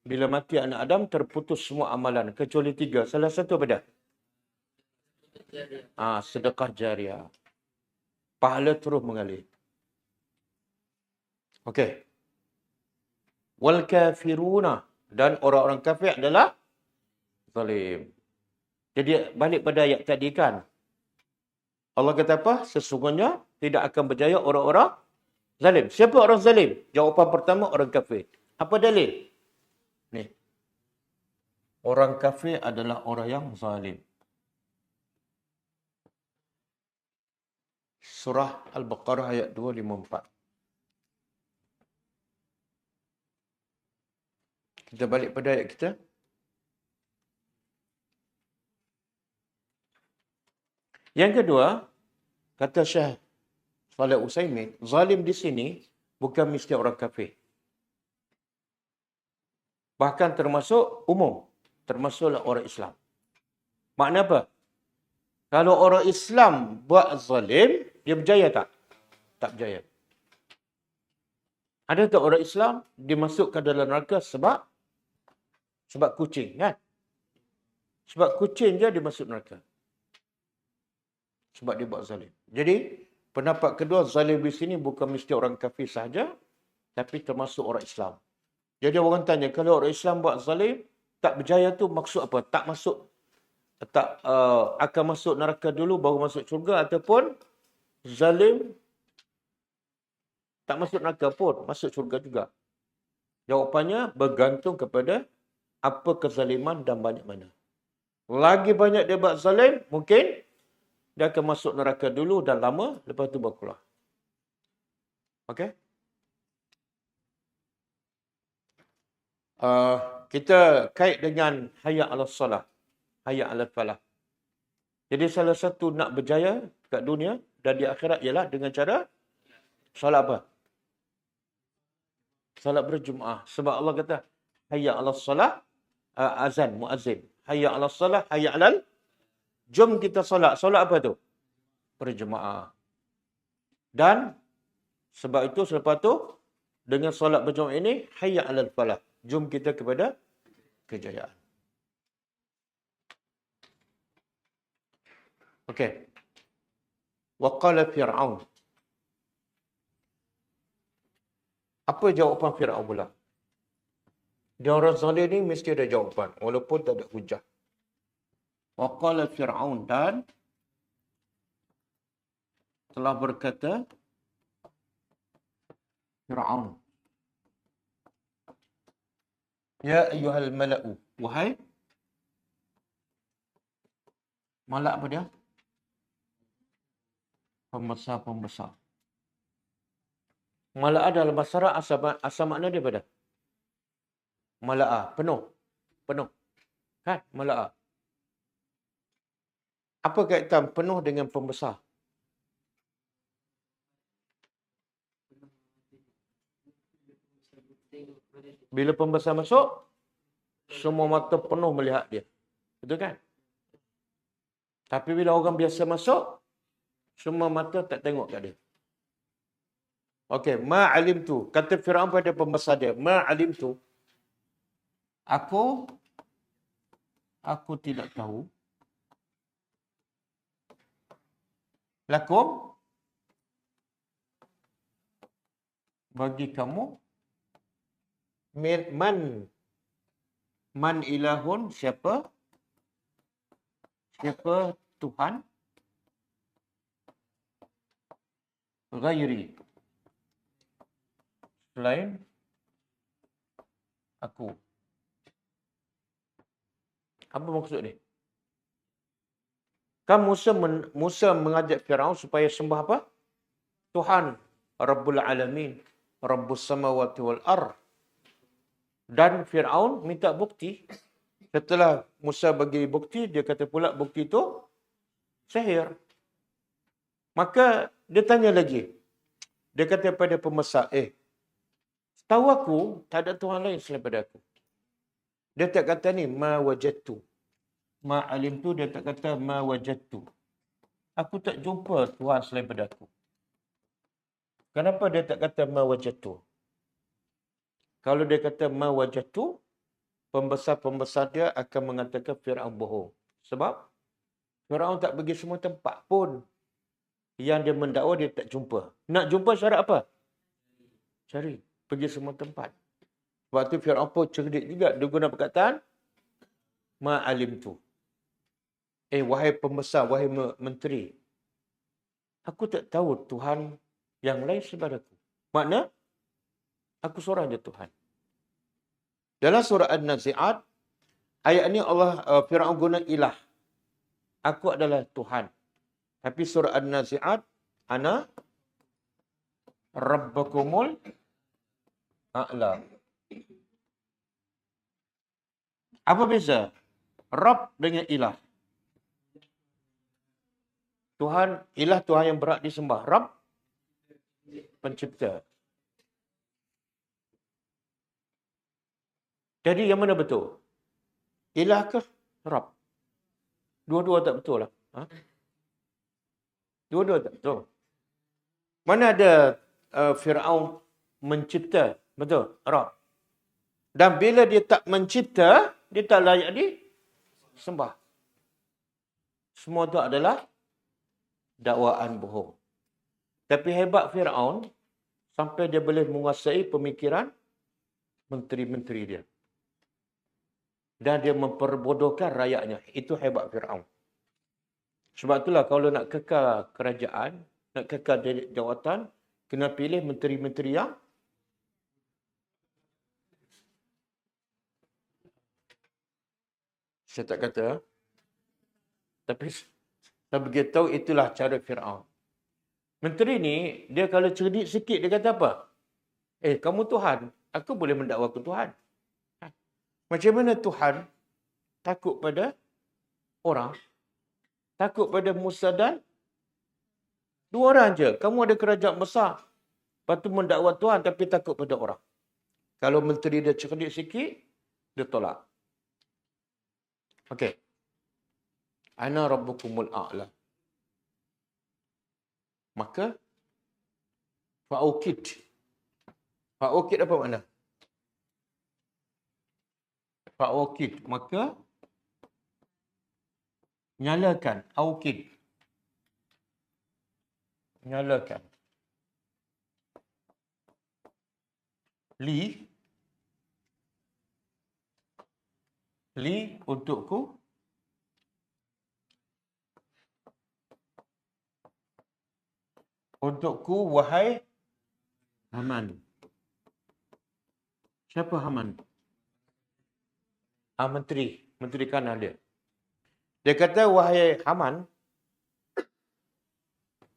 Bila mati anak Adam, terputus semua amalan. Kecuali 3. Salah satu apa dah? Sedekah jariah. Pahala terus mengalir. Okey. Wal kafiruna. Dan orang-orang kafir adalah zalim. Jadi balik pada ayat tadi kan. Allah kata apa? Sesungguhnya tidak akan berjaya orang-orang zalim. Siapa orang zalim? Jawapan pertama orang kafir. Apa dalil? Ni. Orang kafir adalah orang yang zalim. Surah Al-Baqarah ayat 254. Kita balik pada ayat kita. Yang kedua, kata Syekh Saleh Utsaimin, zalim di sini bukan mesti orang kafir. Bahkan termasuk umum. Termasuklah orang Islam. Makna apa? Kalau orang Islam buat zalim, dia berjaya tak? Tak berjaya. Ada tak orang Islam dimasukkan dalam neraka sebab kucing, kan? Sebab kucing je dia masuk neraka. Sebab dia buat zalim. Jadi, pendapat kedua, zalim di sini bukan mesti orang kafir sahaja, tapi termasuk orang Islam. Jadi orang tanya, kalau orang Islam buat zalim, tak berjaya tu maksud apa? Tak akan masuk neraka dulu baru masuk syurga, ataupun zalim tak masuk neraka pun masuk syurga juga. Jawapannya bergantung kepada apa kezaliman dan banyak mana. Lagi banyak dia buat zalim, mungkin dia akan masuk neraka dulu dan lama, lepas tu baru keluar. Okey? Kita kait dengan hayya 'alas salah, hayya 'alal falah. Jadi salah satu nak berjaya kat dunia dan di akhirat ialah dengan cara solat apa? Solat berjemaah. Sebab Allah kata hayya 'alas salah, azan, muazzin. Hayya 'alas salah, hayya 'alal. Jom kita solat. Solat apa tu? Berjemaah. Dan sebab itu selepas tu dengan solat berjemaah ini hayya 'alal falah. Jom kita kepada kejayaan. Okey. Wa qala Fir'aun. Apa jawapan Fir'aun pula? Dia orang zalim ni mesti ada jawapan walaupun tak ada hujah. Wa qala Fir'aun, dan telah berkata Fir'aun, ya ayyuhal mala'u, wahai malak apa dia? Pembesar-pembesar. Mala'ah dalam bahasa Arab asal makna dia pada mala'ah, penuh. Kan? Mala'ah. Apa kaitan penuh dengan pembesar? Bila pembesar masuk, semua mata penuh melihat dia. Betul kan? Tapi bila orang biasa masuk, semua mata tak tengok kat dia. Okey, ma'alim tu. Kata Fir'aun pada pembesar dia, ma'alim tu. Aku tidak tahu. Lakum, bagi kamu, man ilahun, siapa Tuhan ghairi, selain aku. Apa maksud ni? Kan Musa mengajak Firaun supaya sembah apa? Tuhan Rabbul Alamin, Rabbus Samawati wal Ard. Dan Firaun minta bukti. Setelah Musa bagi bukti, dia kata pula bukti itu sihir. Maka dia tanya lagi. Dia kata pada pembesar, setahu aku tak ada Tuhan lain selain pada aku. Dia tak kata ni ma wajadtu. Ma alimtu, dia tak kata ma wajadtu. Aku tak jumpa Tuhan selain pada aku. Kenapa dia tak kata ma wajadtu? Kalau dia kata ma wajadtu, pembesar-pembesar dia akan mengatakan Firaun bohong. Sebab Firaun tak pergi semua tempat pun. Yang dia mendakwa dia tak jumpa. Nak jumpa syarat apa? Cari. Pergi semua tempat. Sebab tu Firaun pun cerdik juga. Dia guna perkataan ma alimtu. Wahai pembesar, wahai menteri. Aku tak tahu Tuhan yang lain selain aku. Makna, aku seorang je Tuhan. Dalam surah An-Nazi'at, ayat ni Allah Firaun guna ilah. Aku adalah Tuhan. Tapi surah An-Nazi'at, ana rabbakumul a'la. Apa beza Rabb dengan ilah? Tuhan, ilah Tuhan yang berhak disembah. Rabb, pencipta. Jadi yang mana betul? Ilah ke Rabb? Dua-dua tak betul lah. Dua-dua tak betul. Mana ada Firaun mencipta? Betul? Rabb. Dan bila dia tak mencipta, dia tak layak disembah. Semua itu adalah dakwaan bohong. Tapi hebat Firaun sampai dia boleh menguasai pemikiran menteri-menteri dia. Dan dia memperbodohkan rakyatnya. Itu hebat Firaun. Sebab itulah kalau nak kekal kerajaan, nak kekal jawatan, kena pilih menteri-menteri yang saya tak kata. Tapi saya beritahu itulah cara Firaun. Menteri ni, dia kalau cerdik sikit, dia kata apa? Kamu Tuhan. Aku boleh mendakwa ke Tuhan. Macam mana Tuhan takut pada orang? Takut pada Musa dan dua orang je. Kamu ada kerajaan besar. Lepas tu mendakwa Tuhan tapi takut pada orang. Kalau menteri dia cerdik sikit, dia tolak. Okey. Ana rabbukumul a'la. Maka fa'ukid. Fa'ukid apa makna? Fa'ukid. Maka nyalakan. Aukid. Nyalakan. Li untukku. Untukku, wahai Haman. Siapa Haman? Menteri. Menteri kanan dia. Dia kata, wahai Haman,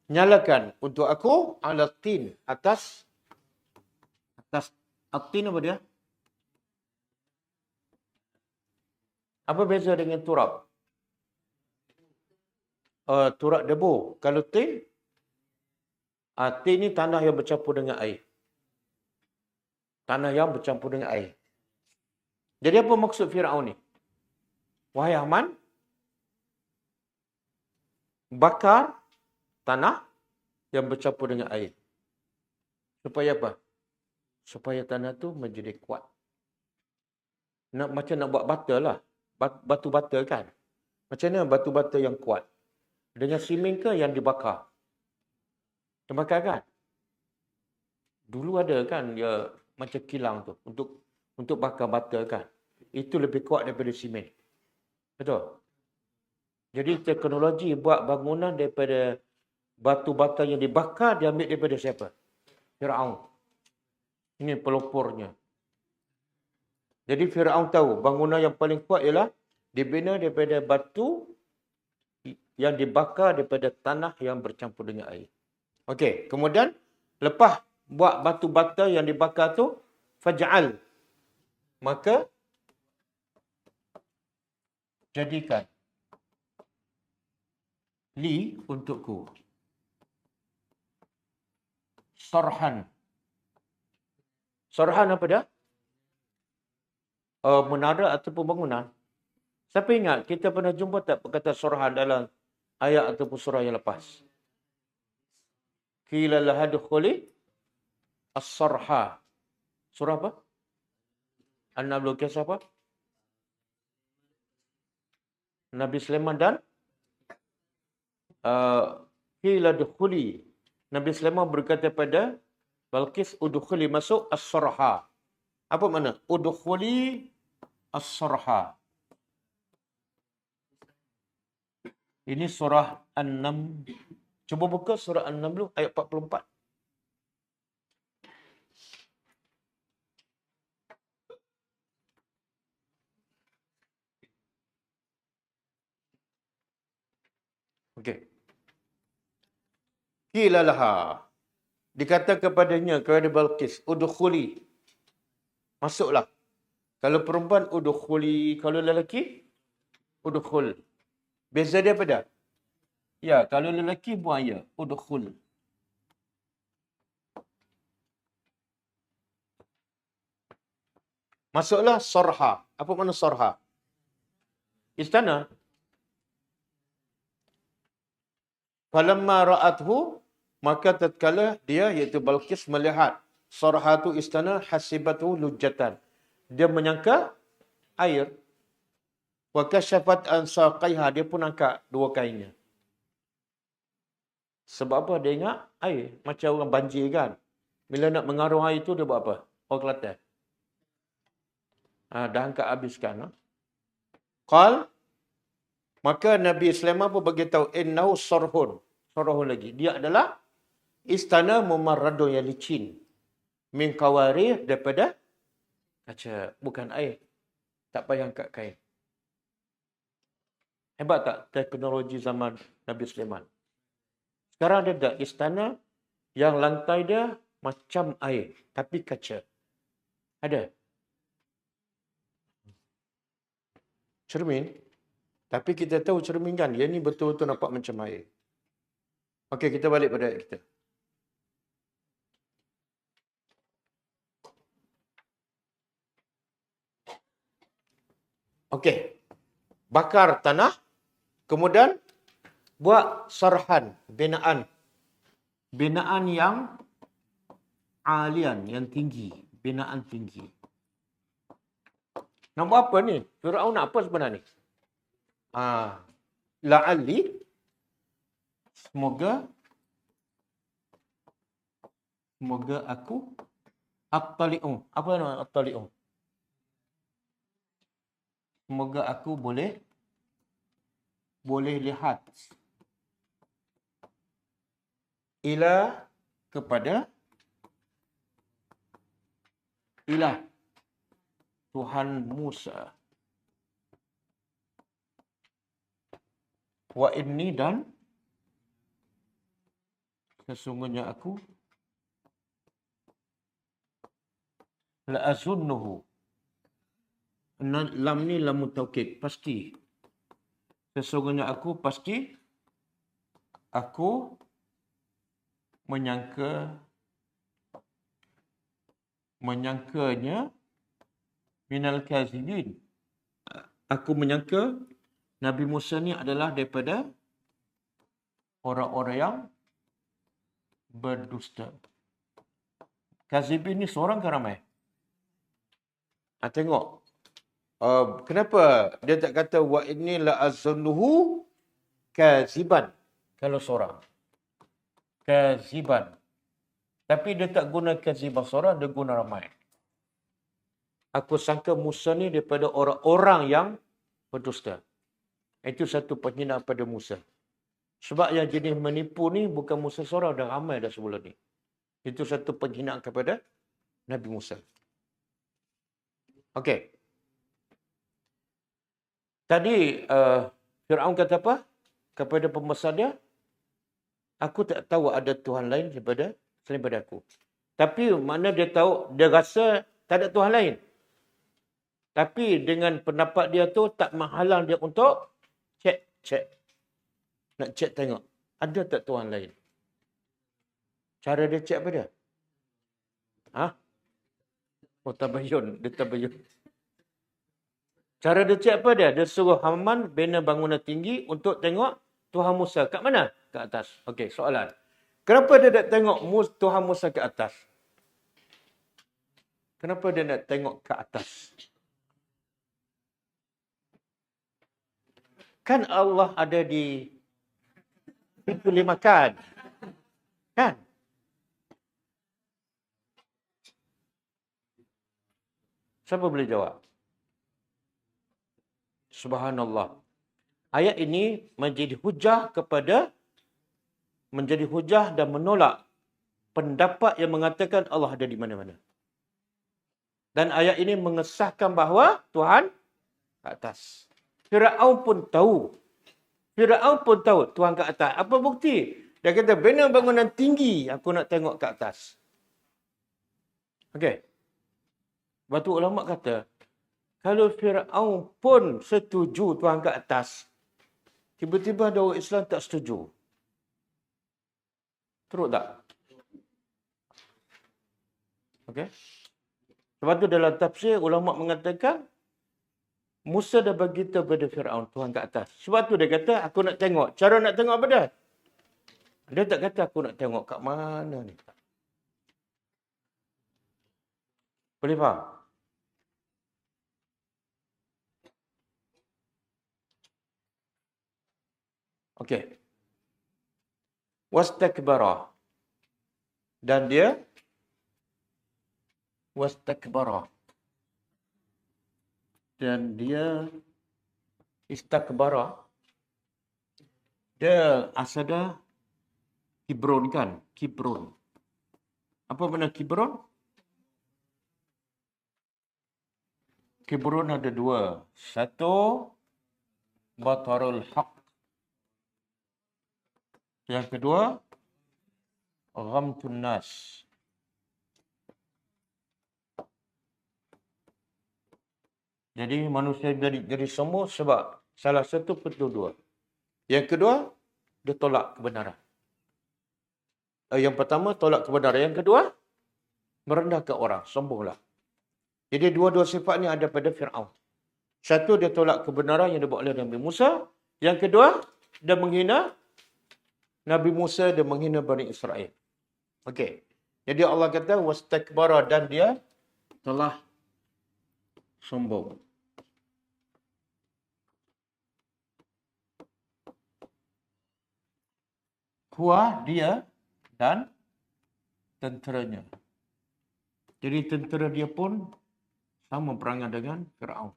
nyalakan untuk aku alatin atas atin apa dia? Apa beza dengan turab? Turab debu. Kalau tin, tin ni tanah yang bercampur dengan air. Tanah yang bercampur dengan air. Jadi apa maksud Firaun ni? Wahai Haman, bakar tanah yang bercampur dengan air. Supaya apa? Supaya tanah tu menjadi kuat. Macam nak buat bata lah. Batu bata kan? Macam mana batu bata yang kuat? Dengan simen ke yang dibakar? Terbakar kan? Dulu ada kan dia macam kilang tu untuk bakar bata kan. Itu lebih kuat daripada simen. Betul? Jadi teknologi buat bangunan daripada batu bata yang dibakar diambil daripada siapa? Firaun. Ini pelopornya. Jadi Firaun tahu bangunan yang paling kuat ialah dibina daripada batu yang dibakar daripada tanah yang bercampur dengan air. Okey, kemudian lepas buat batu bata yang dibakar tu, faj'al. maka jadikan li untukku sarhan. Sarhan apa dah? Menara ataupun bangunan. Siapa ingat kita pernah jumpa tak perkataan sarhan dalam ayat ataupun surah yang lepas? Qila laha dukhuli as-sarha. Surah apa? An-Naml, kisah apa? Nabi Sulaiman dan qila dukhuli. Nabi Sulaiman berkata pada Balqis, udkhuli, masuk as-sarha. Apa makna? Udkhuli as-sarha. Ini surah An-Naml. Cuba buka surah An-Naml ayat 44. Okey. Qila laha. Dikata kepadanya, kepada Balqis, udkhuli. Masuklah. Kalau perempuan, udkhuli. Kalau lelaki, udkhul. Beza dia apa dah? Ya, kalau lelaki buang ya, udkhul. Masuklah sarha. Apa makna sarha? Istana. Falamma ra'athu, maka tatkala dia iaitu Balqis melihat sarha tu istana, hasibatu lujjatan. Dia menyangka air. Wa kasyafat an saqaiha, dia pun angkat dua kainnya. Sebab apa? Dia ingat air. Macam orang banjir kan. Bila nak mengaruh air tu dia buat apa? Orang Kelantan. Dah angkat habiskan. Qal, maka Nabi Sulaiman pun beritahu, innahu sarhun. Sarhun lagi. Dia adalah istana mumarradun yang licin. Min qawarih, daripada kaca. Bukan air. Tak payah angkat kain. Hebat tak teknologi zaman Nabi Sulaiman? Sekarang dia ada istana yang lantai dia macam air. Tapi kaca. Ada. Cermin. Tapi kita tahu cermin kan. Dia ni betul-betul nampak macam air. Okey, kita balik pada ayat kita. Okey. Bakar tanah. Kemudian buat sarhan. Binaan. Binaan yang alian. Yang tinggi. Binaan tinggi. Nak buat apa ni? Firaun nak apa sebenarnya ni? La'alli. Semoga aku attali'u. Apa nama attali'u? Semoga aku boleh lihat ila kepada ilah Tuhan Musa. Wa inni, dan sesungguhnya aku la'azunnuhu. Lam ni lam taukid, pasti. Sesungguhnya aku pasti, aku menyangkanya minal kazibin. Aku menyangka Nabi Musa ni adalah daripada orang-orang yang berdusta. Kazibin ni seorang ke ramai? Tengok. Kenapa dia tak kata wa inni la azunnuhu kaziban kalau seorang? Kaziban. Tapi dia tak guna kaziban seorang, dia guna ramai. Aku sangka Musa ni daripada orang-orang yang berdusta. Itu satu penghinaan pada Musa. Sebab yang jenis menipu ni bukan Musa seorang, dah ramai dah sebelum ni. Itu satu penghinaan kepada Nabi Musa. Okey. Tadi Firaun kata apa? Kepada pembesar dia, aku tak tahu ada Tuhan lain selain daripada aku. Tapi mana dia tahu, dia rasa tak ada Tuhan lain. Tapi dengan pendapat dia tu tak menghalang dia untuk cek. Nak cek tengok. Ada tak Tuhan lain? Cara dia cek apa dia? Oh, tabayun. Dia tabayun. Cara dia cek apa dia? Dia suruh Haman bina bangunan tinggi untuk tengok Tuhan Musa. Kat mana? Kat atas. Okey, soalan. Kenapa dia nak tengok Tuhan Musa ke atas? Kenapa dia nak tengok ke atas? Kan Allah ada di pintu 5 kan? Kan? Siapa boleh jawab? Subhanallah. Ayat ini menjadi hujah dan menolak pendapat yang mengatakan Allah ada di mana-mana. Dan ayat ini mengesahkan bahawa Tuhan ke atas. Firaun pun tahu Tuhan ke atas. Apa bukti? Dia kata, bina bangunan tinggi, aku nak tengok ke atas. Okey. Sebab tu ulama kata, kalau Firaun pun setuju Tuhan ke atas, tiba-tiba ada orang Islam tak setuju. Teruk tak? Okey. Sebab tu dalam tafsir, ulama mengatakan, Musa dah beritahu kepada Firaun, Tuhan ke atas. Sebab tu dia kata, aku nak tengok. Cara nak tengok apa dia? Dia tak kata aku nak tengok kat mana ni. Boleh faham? Okey. Wastakbara. Dan dia wastakbara. Dan dia istakbara. Dia asal dia Kibron kan? Kibron. Apa makna Kibron? Kibron ada dua. Satu, batarul haq. Yang kedua, ghamtun nas. Jadi manusia jadi sombong sebab salah satu betul dua. Yang kedua, dia tolak kebenaran. Yang pertama, tolak kebenaran. Yang kedua, merendahkan orang. Sombonglah. Jadi dua-dua sifat ni ada pada Fir'aun. Satu, dia tolak kebenaran yang dibawa oleh Nabi Musa. Yang kedua, dia menghina Nabi Musa, dia menghina Bani Israel. Okey. Jadi Allah kata, wastakbara, dan dia telah sombong. Huwa, dia, dan tenteranya. Jadi tentera dia pun sama perangai dengan Fir'aun.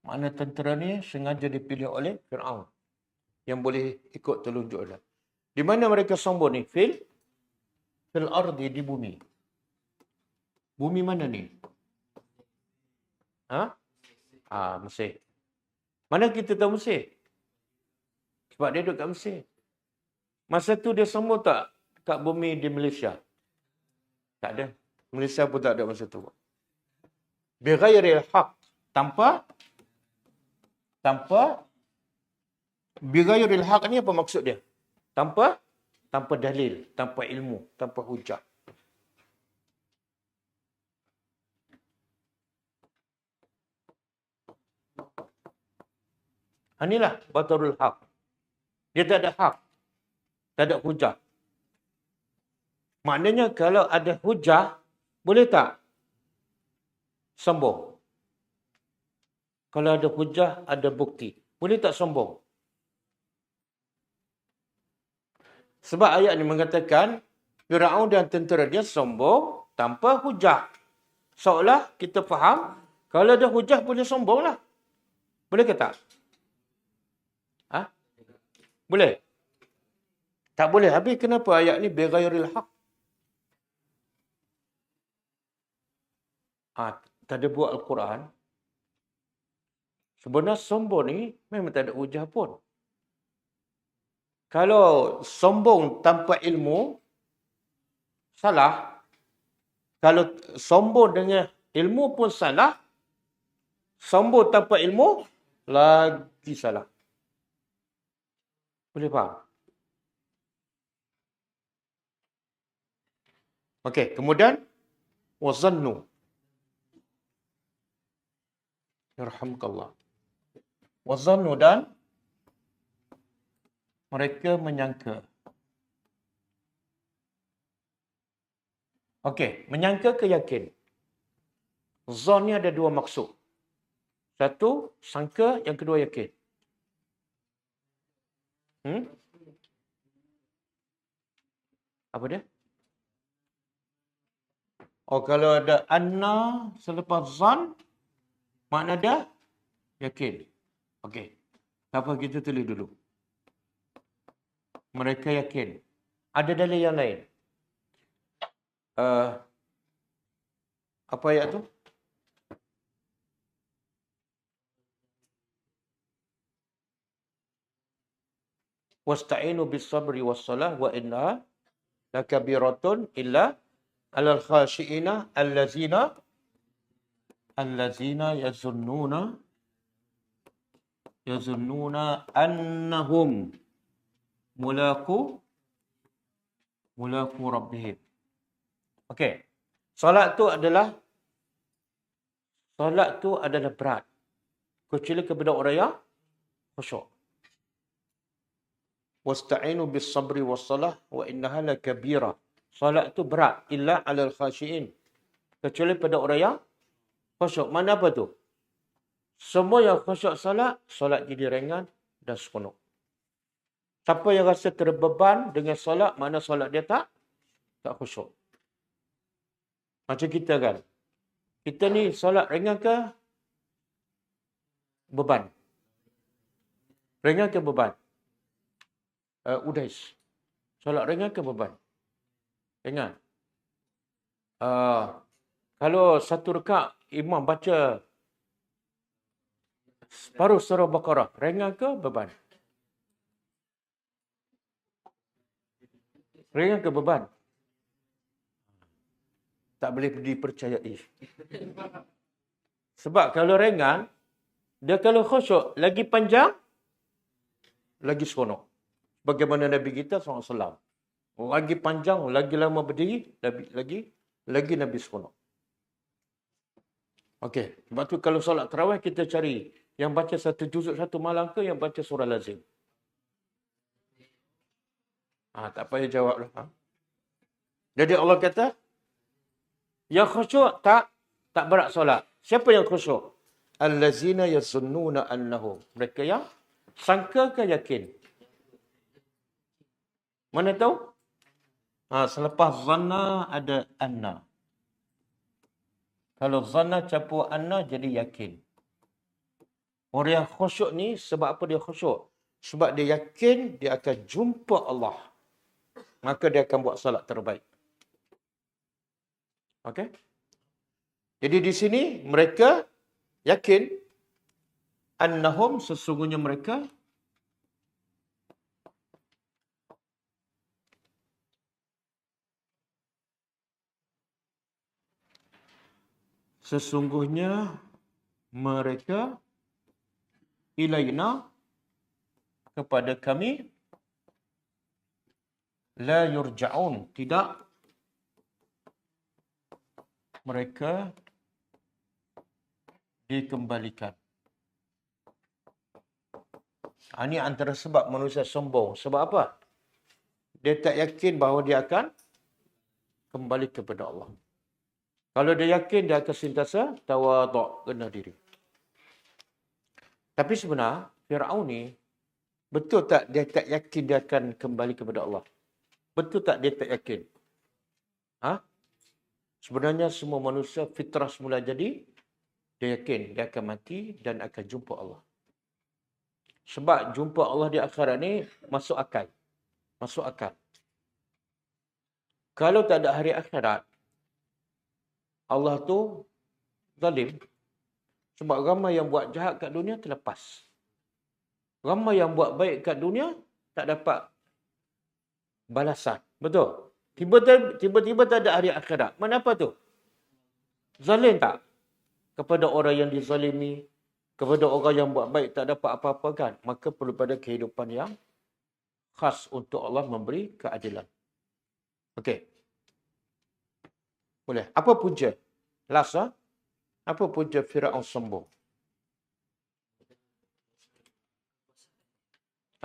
Makna tentera ni sengaja dipilih oleh Fir'aun. Yang boleh ikut telunjuk dia. Di mana mereka sombong ni? Fil ardi, di bumi. Bumi mana ni? Mesir. Mana kita tahu Mesir? Sebab dia duduk kat Mesir. Masa tu dia sombong tak kat bumi di Malaysia? Tak ada. Malaysia pun tak ada masa tu. Bighairil haq. Tanpa bighairil haq ni apa maksud dia? Tanpa dalil, tanpa ilmu, tanpa hujah. Inilah batarul haq. Dia tak ada hak. Tak ada hujah. Maknanya kalau ada hujah, boleh tak sombong? Kalau ada hujah, ada bukti. Boleh tak sombong? Sebab ayat ini mengatakan, Firaun dan tentera dia sombong tanpa hujah. Seolah kita faham, kalau ada hujah boleh sombonglah. Boleh ke tak? Boleh? Tak boleh. Habis kenapa ayat ni bighairil haq? Tadi buat Al-Quran. Sebenarnya sombong ni memang tak ada hujah pun. Kalau sombong tanpa ilmu, salah. Kalau sombong dengan ilmu pun salah, sombong tanpa ilmu lagi salah. Boleh faham? Okey, kemudian wazannu. Yarhamkallah. Wazannu dan mereka menyangka. Okey, menyangka ke yakin? Zon ni ada dua maksud. Satu, sangka. Yang kedua, yakin. Apa dia? Oh, kalau ada anna selepas zon, makna dah yakin. Okey. Apa kita tulis dulu? Mereka yakin. Ada dalil yang lain. Apa ayat tu? Wasta'inu bis-sabri was-salah wa innaha lakabiratun illa 'alal khashi'ina allazina yazunnuna annahum mulaqu rabbihim. Okey. Solat tu adalah berat. Kecuali kepada orang yang khusyuk. Wasta'inu bis-sabri was-salah wa innaha lakabirah. Solat tu berat illa 'alal khashi'in. Kecuali pada orang yang khusyuk. Mana apa tu? Semua yang khusyuk solat jadi ringan dan seronok. Siapa yang rasa terbeban dengan solat, mana solat dia tak khusyuk. Macam kita kan. Kita ni solat ringan ke beban? Ringan ke beban? Udais. Solat ringan ke beban? Ringan. Kalau satu rakaat imam baca separuh surah Baqarah, ringan ke beban? Ringan ke beban? Tak boleh dipercayai. Sebab kalau ringan, dia kalau khusyuk, lagi panjang, lagi seronok. Bagaimana Nabi kita SAW. Lagi panjang, lagi lama berdiri, lagi Nabi seronok. Okey, sebab tu kalau solat tarawih kita cari yang baca satu juzuk satu malam ke yang baca surah lazim. Tak payah jawab lah. Jadi Allah kata, yang khusyuk tak berat solat. Siapa yang khusyuk? Allazina yazunnuna annahum. Mereka yang sangka ke yakin? Mana tahu? Selepas zanna ada anna. Kalau zanna campur anna jadi yakin. Orang yang khusyuk ni sebab apa dia khusyuk? Sebab dia yakin dia akan jumpa Allah. Maka dia akan buat salat terbaik. Okey? Jadi di sini mereka yakin annahum sesungguhnya mereka ilaina kepada kami la yurja'un, tidak mereka dikembalikan. Ini antara sebab manusia sombong. Sebab apa? Dia tak yakin bahawa dia akan kembali kepada Allah. Kalau dia yakin, dia akan sentiasa tawaduk, rendah diri. Tapi sebenarnya, Fir'aun ni, betul tak dia tak yakin dia akan kembali kepada Allah? Betul tak dia tak yakin? Sebenarnya semua manusia fitrah semula jadi, dia yakin dia akan mati dan akan jumpa Allah. Sebab jumpa Allah di akhirat ni masuk akal. Masuk akal. Kalau tak ada hari akhirat, Allah tu zalim. Sebab ramai yang buat jahat kat dunia terlepas. Ramai yang buat baik kat dunia tak dapat balasan. Betul? Tiba-tiba tak ada hari akhirat. Mana apa tu? Zalim tak? Kepada orang yang dizalimi, kepada orang yang buat baik tak dapat apa-apa kan? Maka perlu pada kehidupan yang khas untuk Allah memberi keadilan. Okey. Boleh. Apa punca? Last, ha? Apa punca Firaun sombong?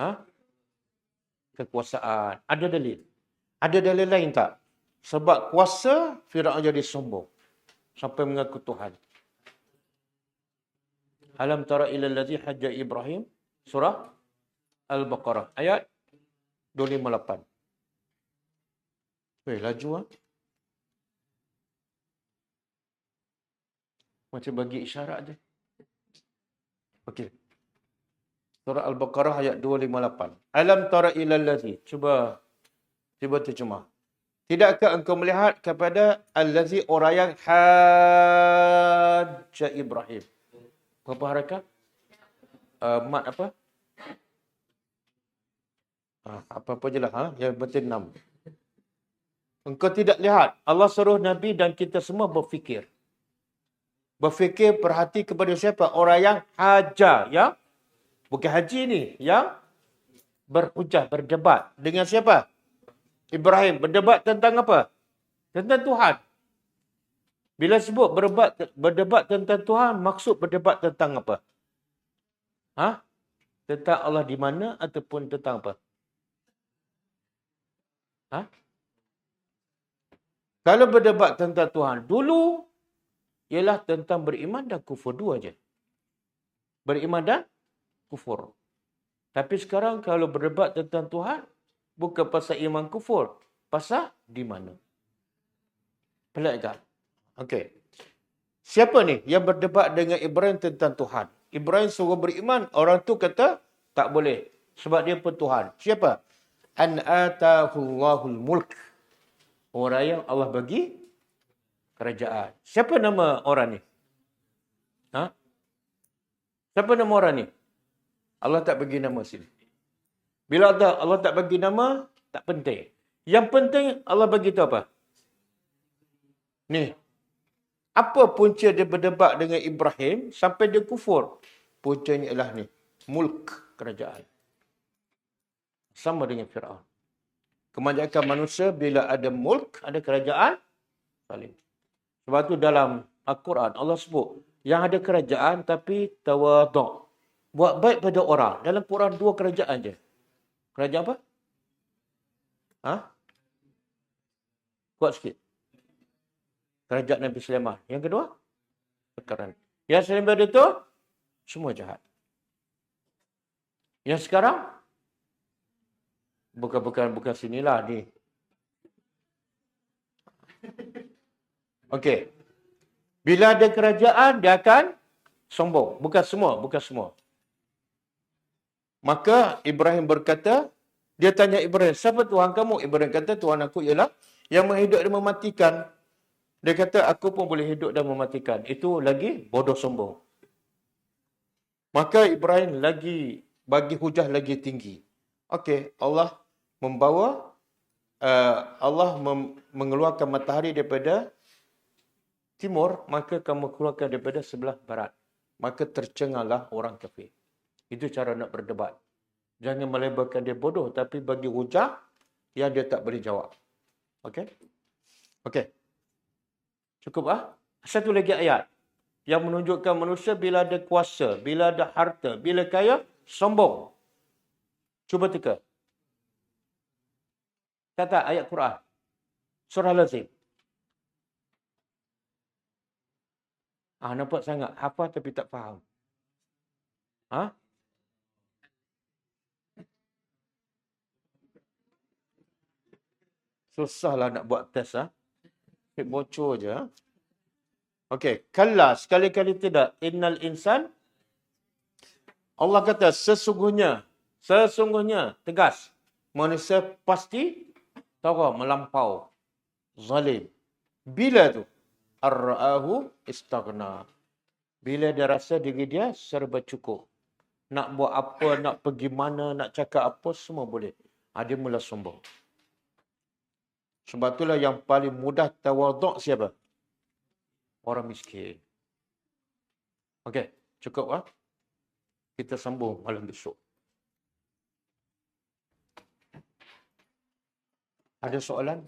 Ha? Kekuasaan. Ada dalil? Ada dalil lain tak? Sebab kuasa, Firaun jadi sombong. Sampai mengaku Tuhan. Alam tara ila allazi hajja Ibrahim. Surah Al-Baqarah. Ayat 258. Weh, laju ah. Macam bagi isyarat je. Okey. Surah Al-Baqarah ayat 258. Alam tara ila allazi. Cuba terjemah. Tidakkah engkau melihat kepada allazi orang yang hajja Ibrahim? Berapa harakat? Mat apa? Apa-apa je lah. Yang penting 6. Engkau tidak lihat. Allah suruh Nabi dan kita semua berfikir. Berfikir, perhati kepada siapa? Orang yang haja. Ya? Bukan haji ni. Yang berhujah, berdebat. Dengan siapa? Ibrahim. Berdebat tentang apa? Tentang Tuhan. Bila sebut berdebat tentang Tuhan, maksud berdebat tentang apa? Tentang Allah di mana ataupun tentang apa? Kalau berdebat tentang Tuhan dulu, ialah tentang beriman dan kufur. Dua je. Beriman dan kufur. Tapi sekarang kalau berdebat tentang Tuhan, bukan pasal iman kufur. Pasal di mana. Pelik tak? Okey. Siapa ni yang berdebat dengan Ibrahim tentang Tuhan? Ibrahim suruh beriman, orang tu kata tak boleh. Sebab dia pun Tuhan. Siapa? An atahullahul mulk. Orang yang Allah bagi kerajaan. Siapa nama orang ni? Siapa nama orang ni? Allah tak bagi nama sini. Bila Allah tak bagi nama, tak penting. Yang penting Allah bagi tahu apa? Ni. Apa punca dia berdebat dengan Ibrahim sampai dia kufur? Puncanya ialah ni. Mulk, kerajaan. Sama dengan Firaun. Kebanyakan manusia bila ada mulk, ada kerajaan, saling. Sebab tu dalam Al-Quran Allah sebut yang ada kerajaan tapi tawaduk. Buat baik pada orang. Dalam Quran 2 kerajaan je. Kerajaan apa? Kuat sikit. Kerajaan Nabi Sulaiman. Yang kedua? Perkara. Yang selain daripada itu, semua jahat. Yang sekarang, bukan sinilah ni. Okey. Bila ada kerajaan, dia akan sombong. Bukan semua. Maka Ibrahim berkata, dia tanya Ibrahim, siapa Tuhan kamu? Ibrahim kata, Tuhan aku ialah yang menghidup dan mematikan. Dia kata, aku pun boleh hidup dan mematikan. Itu lagi bodoh sombong. Maka Ibrahim lagi bagi hujah lagi tinggi. Okey, Allah mengeluarkan matahari daripada timur, maka kamu keluarkan daripada sebelah barat. Maka tercengahlah orang kafir. Itu cara nak berdebat. Jangan melebarkan dia bodoh, tapi bagi hujah yang dia tak boleh jawab. Okey? Okey. Cukup Satu lagi ayat yang menunjukkan manusia bila ada kuasa, bila ada harta, bila kaya, sombong. Cuba teka. Kata ayat Quran. Surah Al-Azim. Nampak sangat. Hafal tapi tak faham. Susahlah nak buat test. Bocor je. Okey. Kalla, sekali-kali tidak. Innal insan. Allah kata, sesungguhnya, tegas. Manusia pasti tara, melampau. Zalim. Bila tu? Ar-ra'ahu istaghna. Bila dia rasa diri dia serba cukup. Nak buat apa, nak pergi mana, nak cakap apa, semua boleh. Dia mula sombong. Sebab itulah yang paling mudah tawaduk siapa? orang miskin. Okey, cukup ah. Kita sambung malam besok. Ada soalan?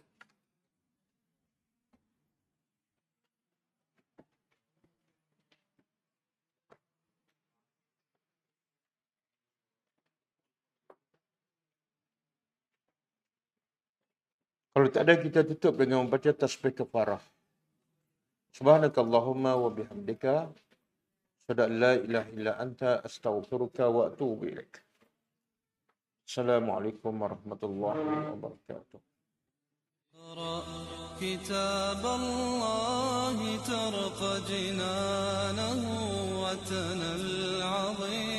Kalau tak ada, kita tutup dengan membaca tasbih kafarah. Subhanakallahumma wa bihamdika, asyhadu an la ilaha illa anta, astaghfiruka wa atubu ilaik. Assalamualaikum warahmatullahi wabarakatuh. اقرأ كتاب الله ترق جنانه وتنى العظيم